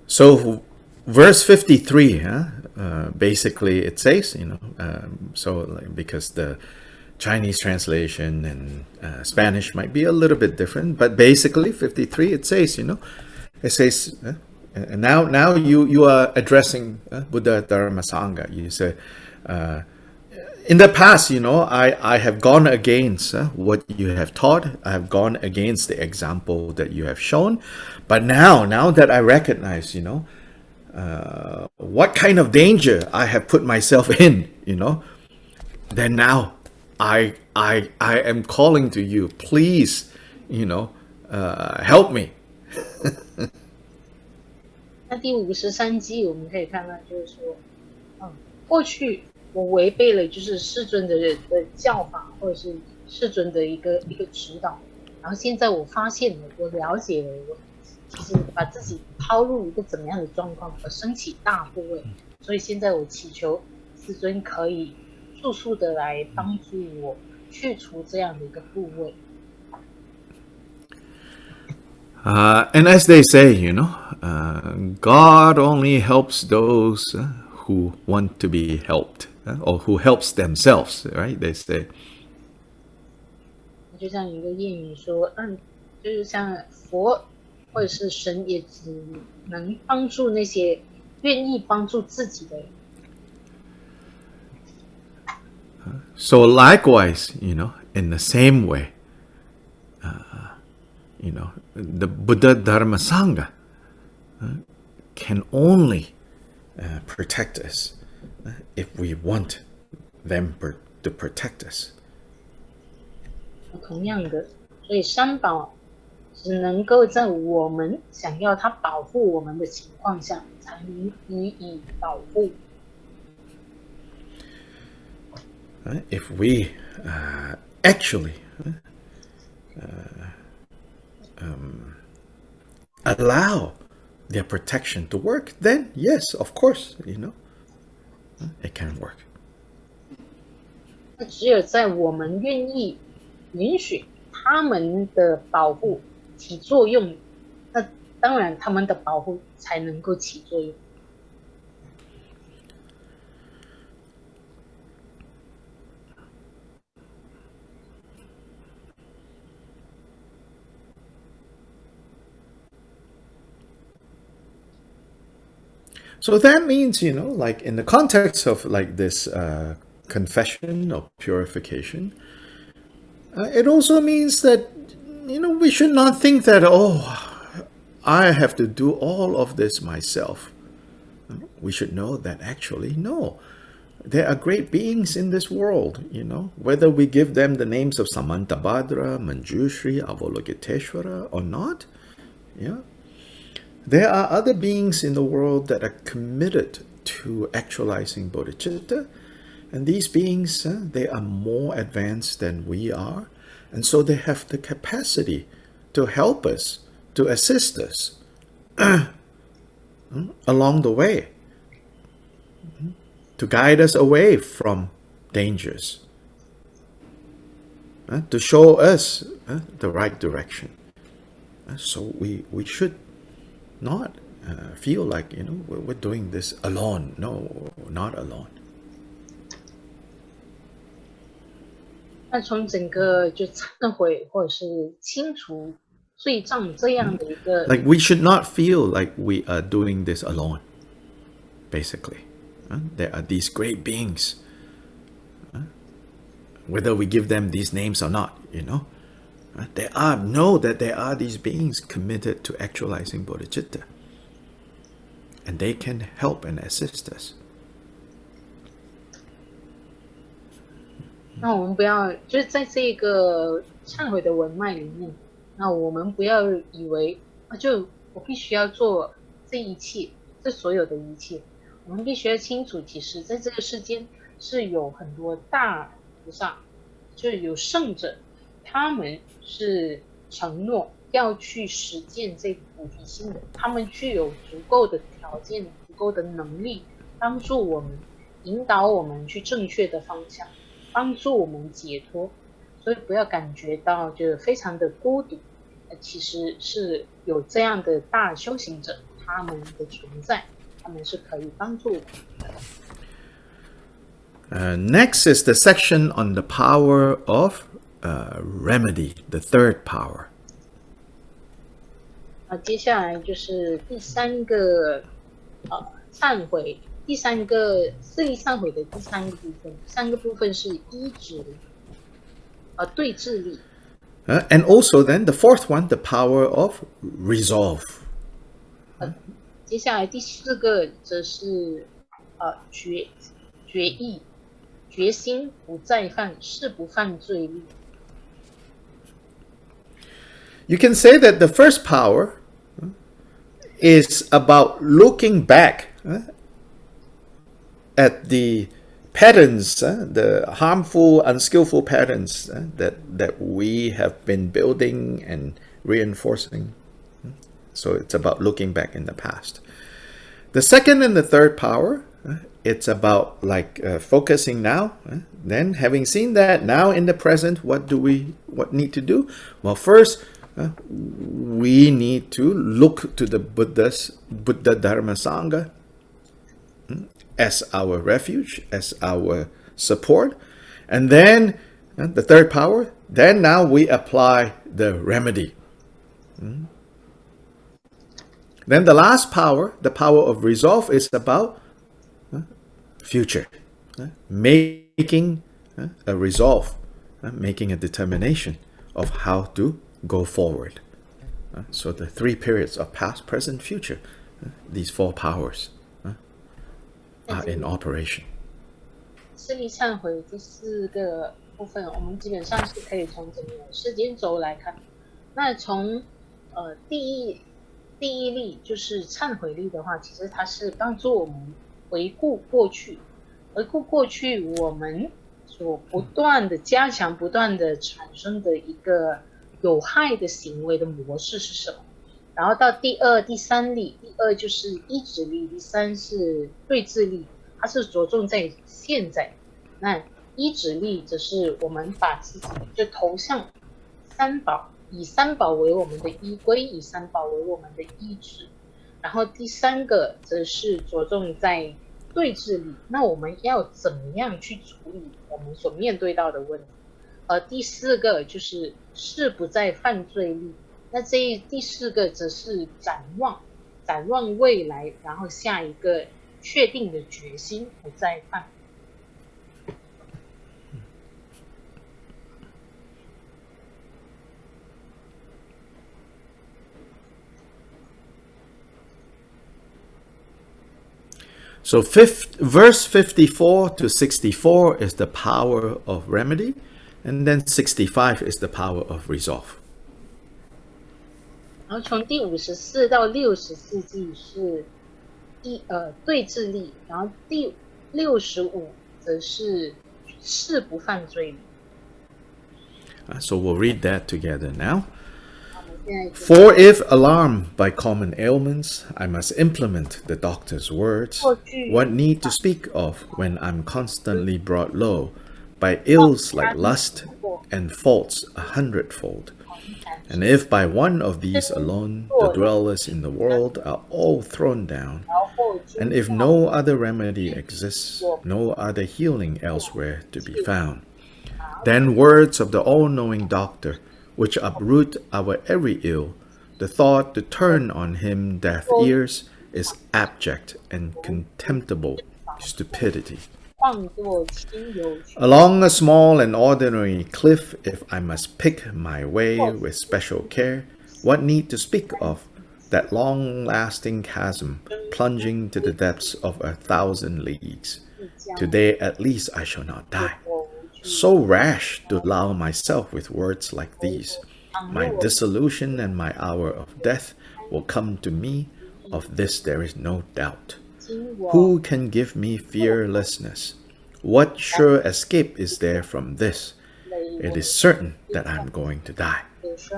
[SPEAKER 1] So verse 53, basically it says, because the Chinese translation and Spanish might be a little bit different, but basically 53 it says, it says, now you are addressing Buddha Dharma Sangha. You say, in the past, I have gone against what you have taught. I have gone against the example that you have shown. But now that I recognize, what kind of danger I have put myself in, then now I am calling to you. Please, help me.
[SPEAKER 2] 那第53偈我们可以看到，就是说，过去我违背了就是世尊的教法，或者是世尊的一个指导，然后现在我发现了，我了解了，我其实把自己抛入一个怎么样的状况，而升起大部位，所以现在我祈求世尊可以速速的来帮助我去除这样的一个部位。
[SPEAKER 1] And as they say, God only helps those who want to be helped, or who helps themselves, right? They say.
[SPEAKER 2] 就像一个谚语说，就是像佛或者是神也只能帮助那些愿意帮助自己的人。
[SPEAKER 1] So likewise, in the same way, the Buddha Dharma Sangha can only protect us if we want them to protect us.
[SPEAKER 2] 同样的，所以三宝只能够在我们想要他保护我们的情况下，才能予以保护。
[SPEAKER 1] If we actually allow their protection to work, then yes, of course, it can work.
[SPEAKER 2] 那只有在我们愿意允许他们的保护起作用，那当然他们的保护才能够起作用。
[SPEAKER 1] So that means, like in the context of like this confession or purification, it also means that, we should not think that, I have to do all of this myself. We should know that actually, no. There are great beings in this world, whether we give them the names of Samantabhadra, Manjushri, Avalokiteshvara or not. Yeah. There are other beings in the world that are committed to actualizing bodhicitta, and these beings, they are more advanced than we are, and so they have the capacity to help us, to assist us along the way, to guide us away from dangers, to show us the right direction. So we should not feel like, we're doing this alone. No, not alone.
[SPEAKER 2] 那从整个就忏悔或者是清除罪障这样的一个
[SPEAKER 1] Like we should not feel like we are doing this alone, basically. There are these great beings, whether we give them these names or not, know that there are these beings committed to actualizing bodhicitta, and they can help and assist us.
[SPEAKER 2] 那我们不要就是在这个忏悔的文脉里面，那我们不要以为就我必须要做这一切，这所有的一切，我们必须要清楚，其实在这个世间是有很多大菩萨，就是有圣者，他们是承诺要去实践这个菩提心的，他们具有足够的条件、足够的能力，帮助我们、引导我们去正确的方向，帮助我们解脱。所以不要感觉到就非常的孤独，其实是有这样的大修行者，他们的存在，他们是可以帮助我们的。
[SPEAKER 1] Next is the section on the power of remedy, the third power.
[SPEAKER 2] 接下来就是第三个忏悔，第三个自力忏悔的第三个部分，三个部分是依止对治力。
[SPEAKER 1] And also then the fourth one, the power of resolve.
[SPEAKER 2] 接下来第四个则是决意。决心不再犯，誓不犯罪力。
[SPEAKER 1] You can say that the first power is about looking back at the patterns, the harmful, unskillful patterns that we have been building and reinforcing. So it's about looking back in the past. The second and the third power, it's about like focusing now. Then having seen that, now in the present, what need to do? Well, first, we need to look to the Buddha Dharma Sangha as our refuge, as our support. And then the third power, then now we apply the remedy. Then the last power, the power of resolve, is about future, making a resolve, making a determination of how to go forward. So the three periods of past, present, future, these four powers are in operation.
[SPEAKER 2] 自力忏悔第四个部分，我们基本上是可以从整个时间轴来看。那从第一力就是忏悔力的话，其实它是帮助我们回顾过去我们所不断的加强、不断的产生的一个有害的行为的模式是什么。然后到第二、第三力，第二就是依止力，第三是对治力，它是着重在现在。那依止力则是我们把自己就投向三宝，以三宝为我们的依归，以三宝为我们的依止。然后第三个则是着重在对治力，那我们要怎么样去处理我们所面对到的问题？第四个就是誓不再犯罪力，那第四个则是展望展望未来，然后下一个确定的决心，不再犯。
[SPEAKER 1] So verse 54 to 64 is the power of remedy, and then 65 is the power of resolve.
[SPEAKER 2] 然后从第54到64句是对治力，然后第65则是誓不犯罪力。
[SPEAKER 1] So we'll read that together now. For if alarmed by common ailments, I must implement the doctor's words. What need to speak of when I'm constantly brought low by ills like lust and faults 100-fold? And if by one of these alone the dwellers in the world are all thrown down, and if no other remedy exists, no other healing elsewhere to be found, then words of the all-knowing doctor, which uproot our every ill, the thought to turn on him deaf ears is abject and contemptible stupidity. Along a small and ordinary cliff, if I must pick my way with special care, what need to speak of that long-lasting chasm plunging to the depths of 1,000 leagues? Today at least I shall not die. So rash to allow myself with words like these. My dissolution and my hour of death will come to me, of this there is no doubt. Who can give me fearlessness? What sure escape is there from this? It is certain that I am going to die.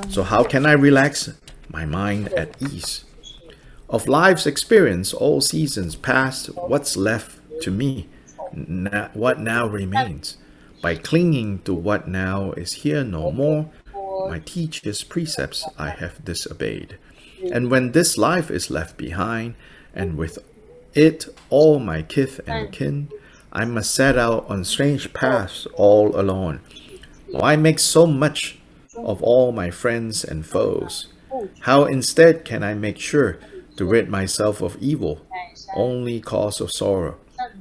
[SPEAKER 1] So how can I relax my mind at ease? Of life's experience, all seasons past, what's left to me? What now remains? By clinging to what now is here no more, my teacher's precepts I have disobeyed. And when this life is left behind, and with it all my kith and kin, I must set out on strange paths all alone. Why make so much of all my friends and foes? How instead can I make sure to rid myself of evil, only cause of sorrow?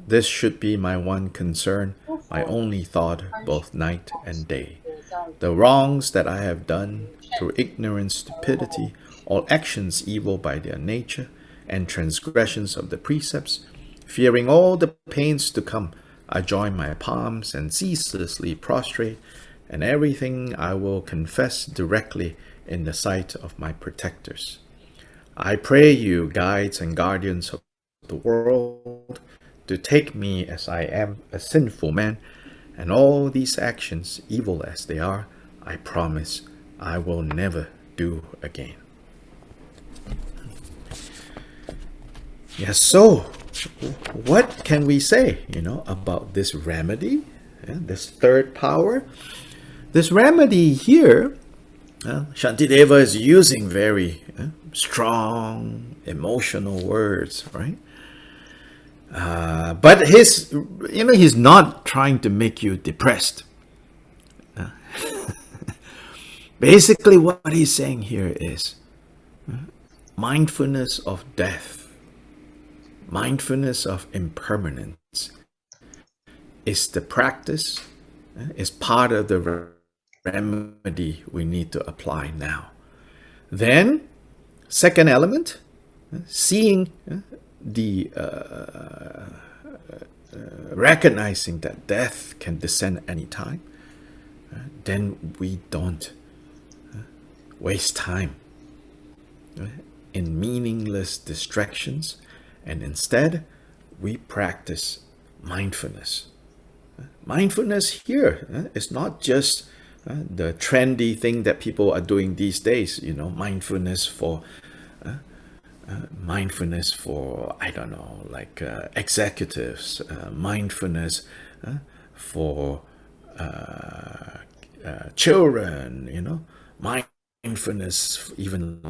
[SPEAKER 1] This should be my one concern, my only thought both night and day. The wrongs that I have done through ignorance, stupidity, all actions evil by their nature, and transgressions of the precepts, fearing all the pains to come, I join my palms and ceaselessly prostrate, and everything I will confess directly in the sight of my protectors. I pray you, guides and guardians of the world, to take me as I am, a sinful man, and all these actions, evil as they are, I promise I will never do again. Yes, so what can we say, about this remedy, this third power? This remedy here, Shantideva is using very strong, emotional words, right? But he's not trying to make you depressed. Basically, what he's saying here is mindfulness of death, mindfulness of impermanence is the practice, is part of the remedy we need to apply now. Then, second element, seeing the recognizing that death can descend anytime, then we don't waste time in meaningless distractions, and instead we practice mindfulness. Mindfulness here is not just the trendy thing that people are doing these days, mindfulness for I don't know, like executives, mindfulness for children, mindfulness even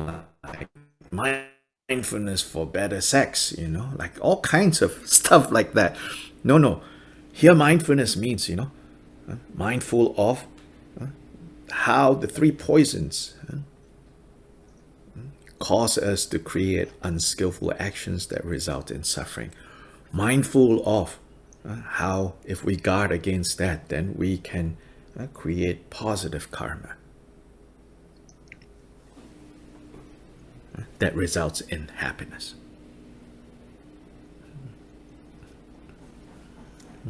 [SPEAKER 1] like mindfulness for better sex, like all kinds of stuff like that. No. Here mindfulness means, mindful of how the three poisons cause us to create unskillful actions that result in suffering. Mindful of how, if we guard against that, then we can create positive karma that results in happiness.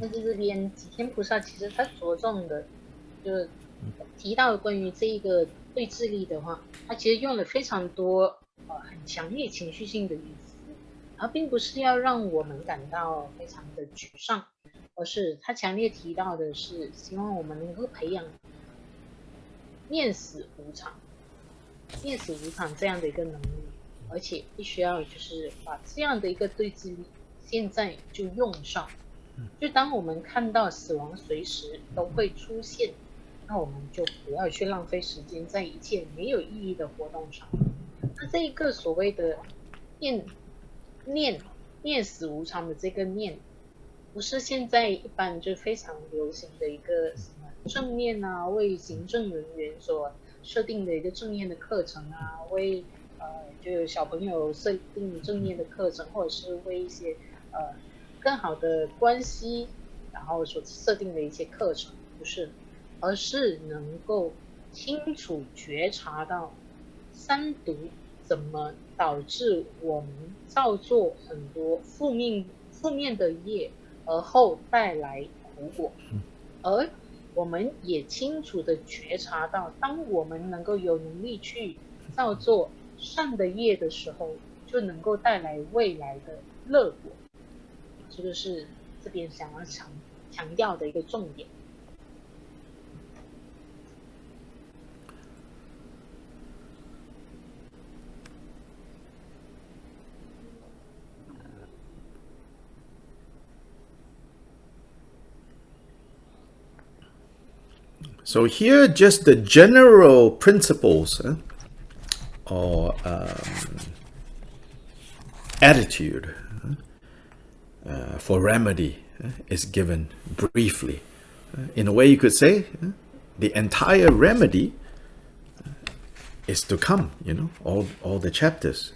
[SPEAKER 2] 那在这边，吉天菩萨其实他着重的，就是提到关于这一个对治力的话，他其实用了非常多很强烈情绪性的语词，而并不是要让我们感到非常的沮丧，而是他强烈提到的是希望我们能够培养念死无常这样的一个能力，而且必须要就是把这样的一个对治力现在就用上。就当我们看到死亡随时都会出现，那我们就不要去浪费时间在一切没有意义的活动上。那这一个所谓的念死无常的这个念，不是现在一般就非常流行的一个什么正念啊，为行政人员所设定的一个正念的课程啊，为就有小朋友设定正念的课程，或者是为一些更好的关系，然后所设定的一些课程，不是，而是能够清楚觉察到三毒怎么导致我们造作很多负面的业，而后带来苦果。而我们也清楚的觉察到，当我们能够有能力去造作善的业的时候，就能够带来未来的乐果。这个是这边想要强调的一个重点。
[SPEAKER 1] So here, just the general principles or attitude for remedy is given briefly. In a way, you could say the entire remedy is to come. All the chapters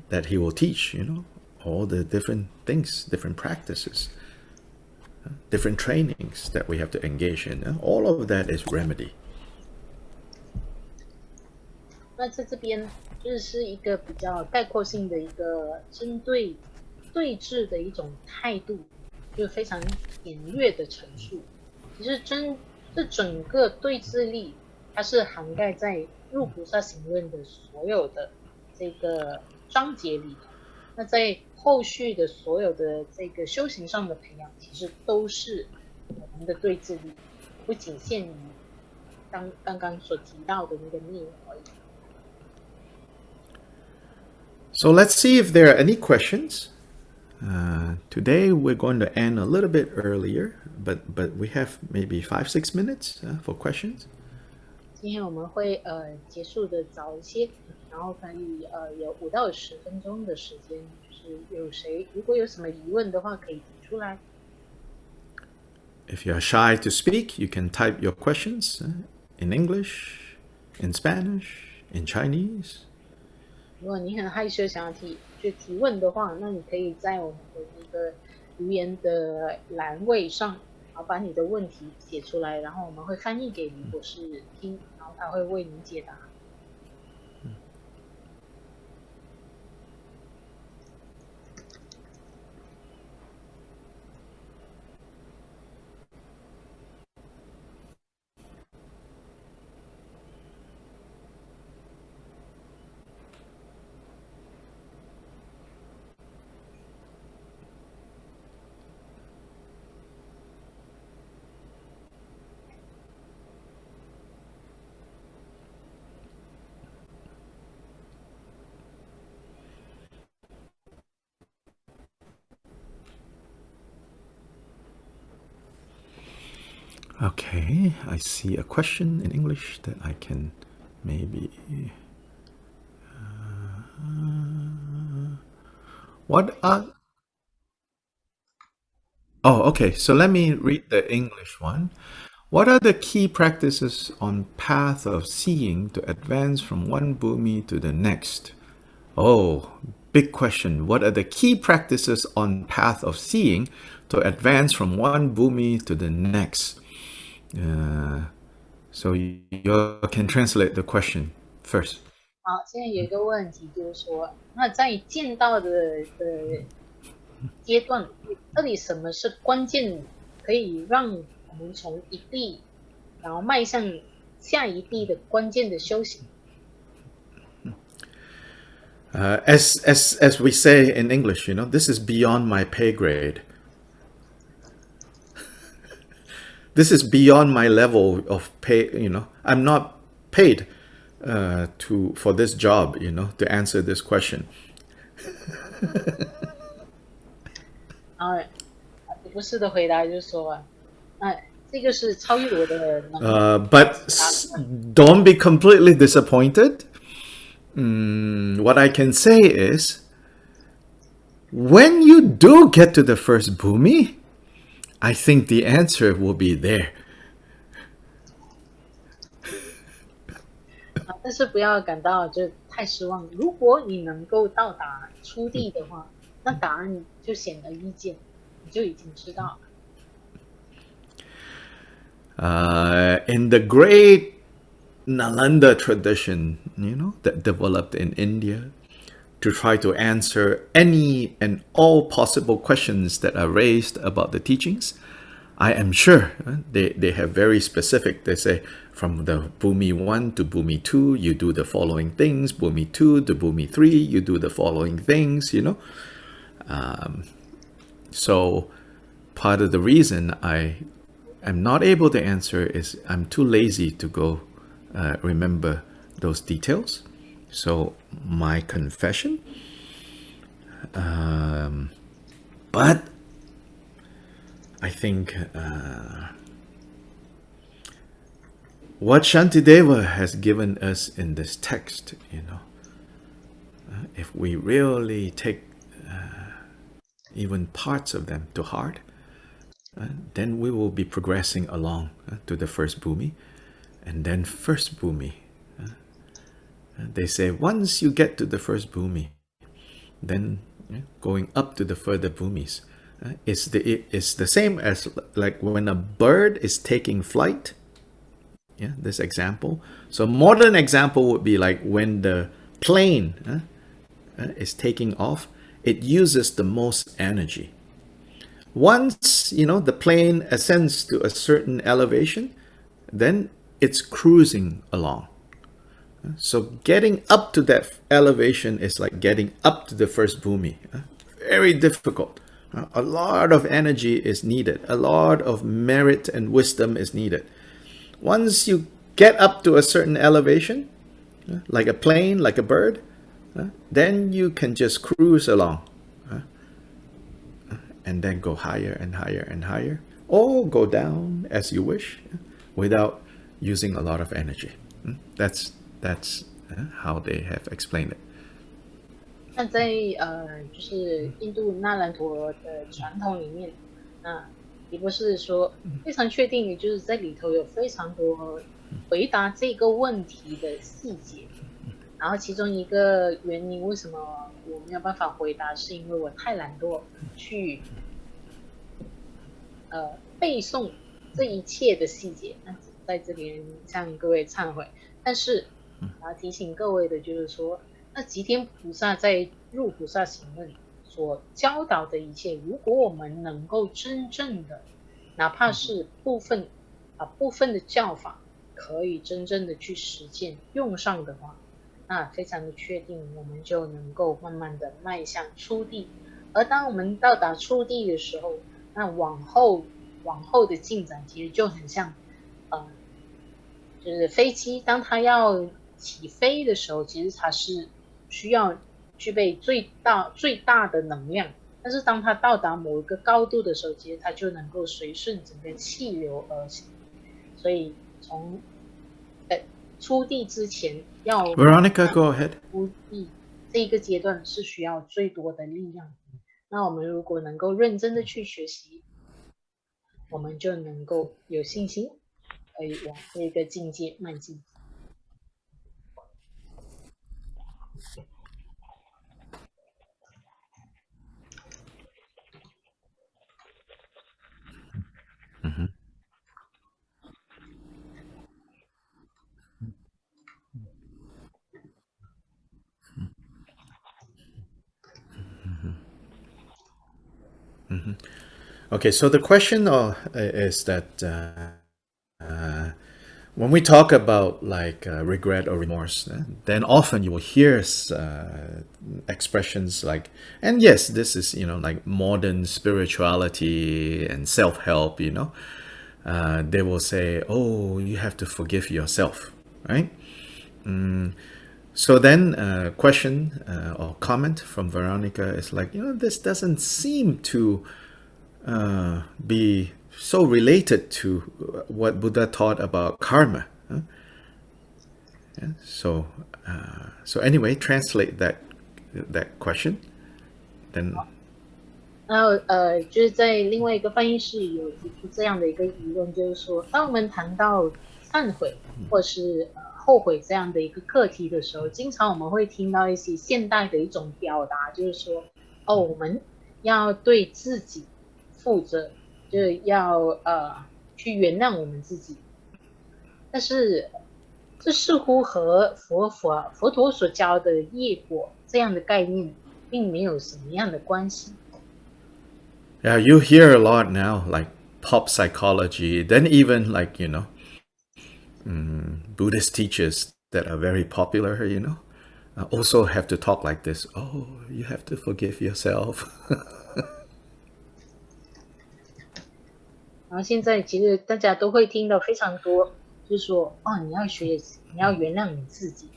[SPEAKER 1] that he will teach. All the different things, different practices, different trainings that we have to engage in. All of that is remedy.
[SPEAKER 2] 那在这边就是一个比较概括性的一个针对对峙的一种态度，就非常简略的陈述。其实这整个对峙力，它是涵盖在入菩萨行论的所有的这个章节里头。那在后续的所有的这个修行上的培养，其实都是我们的对峙力，不仅限于刚刚所提到的那个内容而已。
[SPEAKER 1] So let's see if there are any questions. Today we're going to end a little bit earlier, but we have maybe 5-6 minutes for questions.
[SPEAKER 2] 今天我们会结束的早一些，然后可以有5到10分钟的时间，就是如果有什么疑问的话，可以提出来。
[SPEAKER 1] If you are shy to speak, you can type your questions in English, in Spanish, in Chinese.
[SPEAKER 2] 如果你很害羞想要提问的话，那你可以在我们的那个留言的栏位上，然后把你的问题写出来，然后我们会翻译给李博士听，然后他会为你解答。
[SPEAKER 1] Okay, I see a question in English that I can maybe... what are... Oh, okay, so let me read the English one. What are the key practices on path of seeing to advance from one bhumi to the next? Oh, big question. What are the key practices on path of seeing to advance from one bhumi to the next? So you can translate the question first.
[SPEAKER 2] 好，现在有一个问题就是说，那在见到的阶段，到底什么是关键，可以让我们从一地，然后迈向下一地的关键的修行
[SPEAKER 1] ？As we say in English, this is beyond my pay grade. This is beyond my level of pay. I'm not paid for this job. To answer this question.
[SPEAKER 2] 不是的回答就是说，这个是超越我的能力。
[SPEAKER 1] But don't be completely disappointed. What I can say is, when you do get to the first bhumi, I think the answer will be there.
[SPEAKER 2] 但是不要感到就太失望。如果你能够到达初地的话，那答案就显而易见，你就已经知道
[SPEAKER 1] 了。In the great Nalanda tradition, that developed in India, to try to answer any and all possible questions that are raised about the teachings, I am sure they have very specific. They say from the bhumi 1 to bhumi 2, you do the following things. Bhumi 2 to bhumi 3, you do the following things. So part of the reason I am not able to answer is I'm too lazy to go remember those details. So my confession. But I think what Shantideva has given us in this text, if we really take even parts of them to heart, then we will be progressing along to the first bhumi. And then first bhumi. They say once you get to the first bhumi, then going up to the further bhumis is the same as like when a bird is taking flight. This example. So modern example would be like when the plane is taking off, it uses the most energy. Once the plane ascends to a certain elevation, then it's cruising along. So getting up to that elevation is like getting up to the first bhumi. Very difficult. A lot of energy is needed. A lot of merit and wisdom is needed. Once you get up to a certain elevation, like a plane, like a bird, then you can just cruise along. And then go higher and higher and higher. Or go down as you wish without using a lot of energy. That's how they have explained it.
[SPEAKER 2] 那在就是印度那兰陀的传统里面，也不是说非常确定，就是在里头有非常多回答这个问题的细节。然后其中一个原因，为什么我没有办法回答，是因为我太懒惰去背诵这一切的细节。那在这边向各位忏悔。但是要提醒各位的就是说，那吉天菩萨在入菩萨行论所教导的一切，如果我们能够真正的，哪怕是部分的教法，可以真正的去实践用上的话，那非常的确定，我们就能够慢慢的迈向初地。而当我们到达初地的时候，那往后的进展其实就很像，就是飞机当它要起飞的时候，其实它是需要具备最大的能量，但是当它到达某一个高度的时候，其实它就能够随顺整个气流而行。所以从初地之前要
[SPEAKER 1] Veronica, go ahead.
[SPEAKER 2] 初地这一个阶段是需要最多的力量。那我们如果能够认真的去学习，我们就能够有信心可以往这个境界迈进。
[SPEAKER 1] Okay, so the question is that when we talk about like regret or remorse, then often you will hear expressions like, and yes, this is, like modern spirituality and self-help, they will say, oh, you have to forgive yourself, right? So then question or comment from Veronica is like, this doesn't seem to be so related to what Buddha taught about karma. Yeah, so anyway, translate that question. Then
[SPEAKER 2] 然后就是在另外一个翻译室有提出这样的一个疑问，就是说，当我们谈到忏悔或是后悔这样的一个课题的时候，经常我们会听到一些现代的一种表达，就是说，我们要对自己负责，就是要去原谅我们自己。但是这似乎和佛陀所教的业果这样的概念并没有什么样的关系。
[SPEAKER 1] Yeah, you hear a lot now, like pop psychology, then even like, Buddhist teachers that are very popular, also have to talk like this. Oh, you have to forgive yourself.
[SPEAKER 2] 然后现在其实大家都会听到非常多，就是说，你要原谅你自己。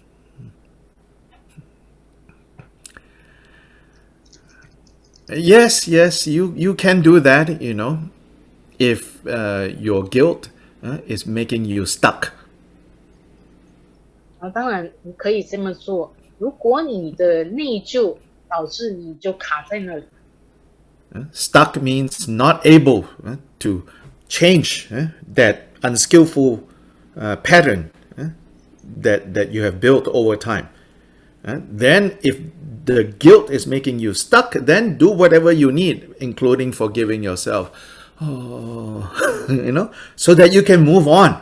[SPEAKER 1] Yes, you can do that, if your guilt is making you stuck.
[SPEAKER 2] 当然你可以这么做，如果你的内疚导致你就卡在那里。
[SPEAKER 1] Stuck means not able to change that unskillful pattern that you have built over time. Then if the guilt is making you stuck, then do whatever you need, including forgiving yourself. So that you can move on.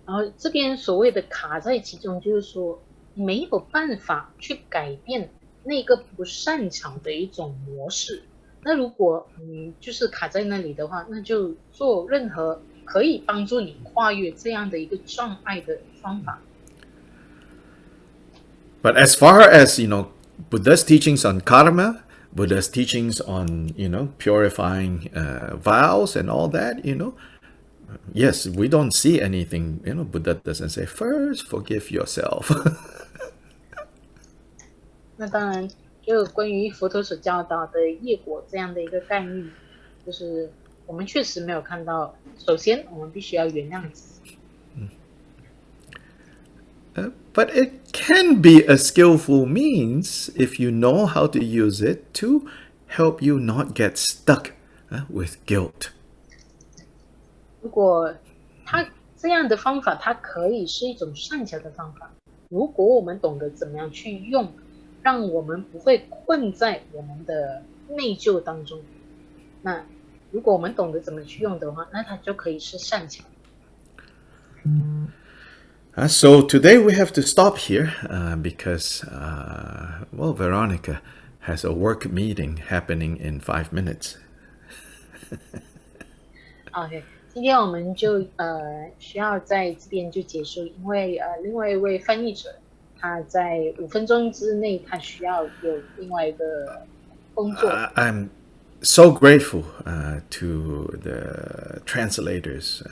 [SPEAKER 2] 然后这边所谓的卡在其中，就是说没有办法去改变那个不擅长的一种模式。那如果你就是卡在那里的话，那就做任何可以帮助你跨越这样的一个障碍的方法。
[SPEAKER 1] But as far as, Buddha's teachings on karma, Buddha's teachings on, purifying vows and all that, yes, we don't see anything, Buddha doesn't say, first forgive yourself.
[SPEAKER 2] 那当然，就关于佛陀所教导的业果这样的一个概念，就是我们确实没有看到。首先，我们必须要原谅自己。
[SPEAKER 1] But it can be a skillful means if you know how to use it to help you not get stuck with guilt.
[SPEAKER 2] 如果这样的方法，它可以是一种善巧的方法。如果我们懂得怎么样去用，让我们不会困在我们的内疚当中。那如果我们懂得怎么去用的话，那它就可以是善巧。
[SPEAKER 1] So today we have to stop here because, Veronica has a work meeting happening in 5 minutes.
[SPEAKER 2] OK， 今天我们就需要在这边就结束，因为另外一位翻译者他在5分钟之内，他需要有另外一个工作。
[SPEAKER 1] I'm so grateful to the translators.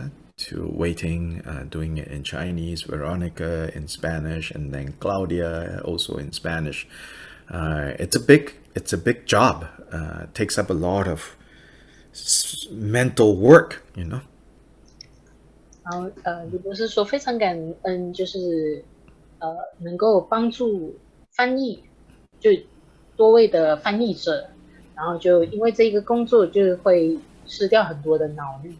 [SPEAKER 1] To waiting, doing it in Chinese, Veronica in Spanish, and then Claudia also in Spanish. It's a big job. It takes up a lot of mental work, 然
[SPEAKER 2] 后李博士说非常感恩，就是能够帮助翻译，就多位的翻译者，然后就因为这个工作就会失掉很多的脑力。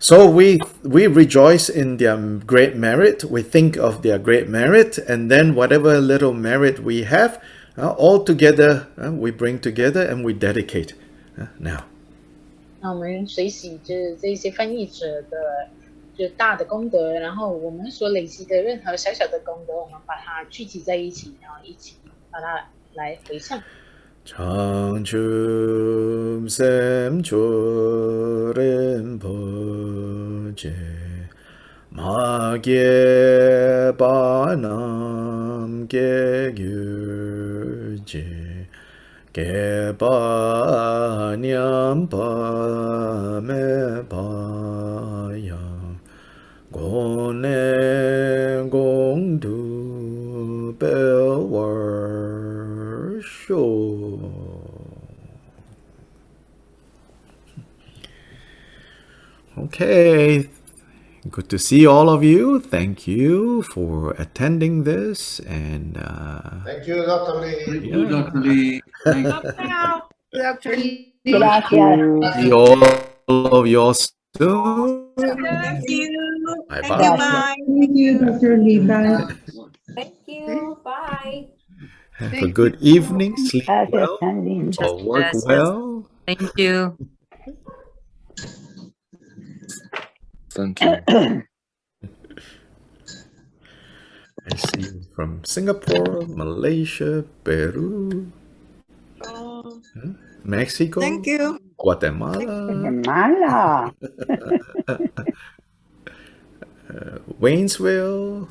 [SPEAKER 3] So we rejoice in their great merit. We think of their great merit, and then whatever little merit we have, all together we bring together and we dedicate. Now.
[SPEAKER 2] 那我们随喜这些翻译者的大的功德，然后我们所累积的任何小小的功德，我们把它聚集在一起，然后一起把它来回向。
[SPEAKER 3] 장춤 샘초렘보제 마게 바남 개규제 개바냠 밤에 바야 고내 공두 배워쇼. Okay, good to see all of you. Thank you for attending this, and
[SPEAKER 4] thank you, Dr. Lee.
[SPEAKER 5] Thank you, Dr. Lee. Thank you.
[SPEAKER 6] Dr. Lee.
[SPEAKER 2] Gracias.
[SPEAKER 3] see all of you all soon.
[SPEAKER 6] Thank you.
[SPEAKER 3] Bye
[SPEAKER 6] Thank
[SPEAKER 3] bye.
[SPEAKER 6] you. Bye.
[SPEAKER 7] Thank you, Dr. Lee. Bye.
[SPEAKER 8] Thank you. Bye.
[SPEAKER 3] Have a good evening. Sleep well
[SPEAKER 2] Gracias.
[SPEAKER 3] or work
[SPEAKER 8] Yes.
[SPEAKER 3] well.
[SPEAKER 8] Thank you.
[SPEAKER 5] Thank you.
[SPEAKER 3] I see you from Singapore, Malaysia, Peru, Mexico,
[SPEAKER 6] Thank you.
[SPEAKER 3] Guatemala, Waynesville.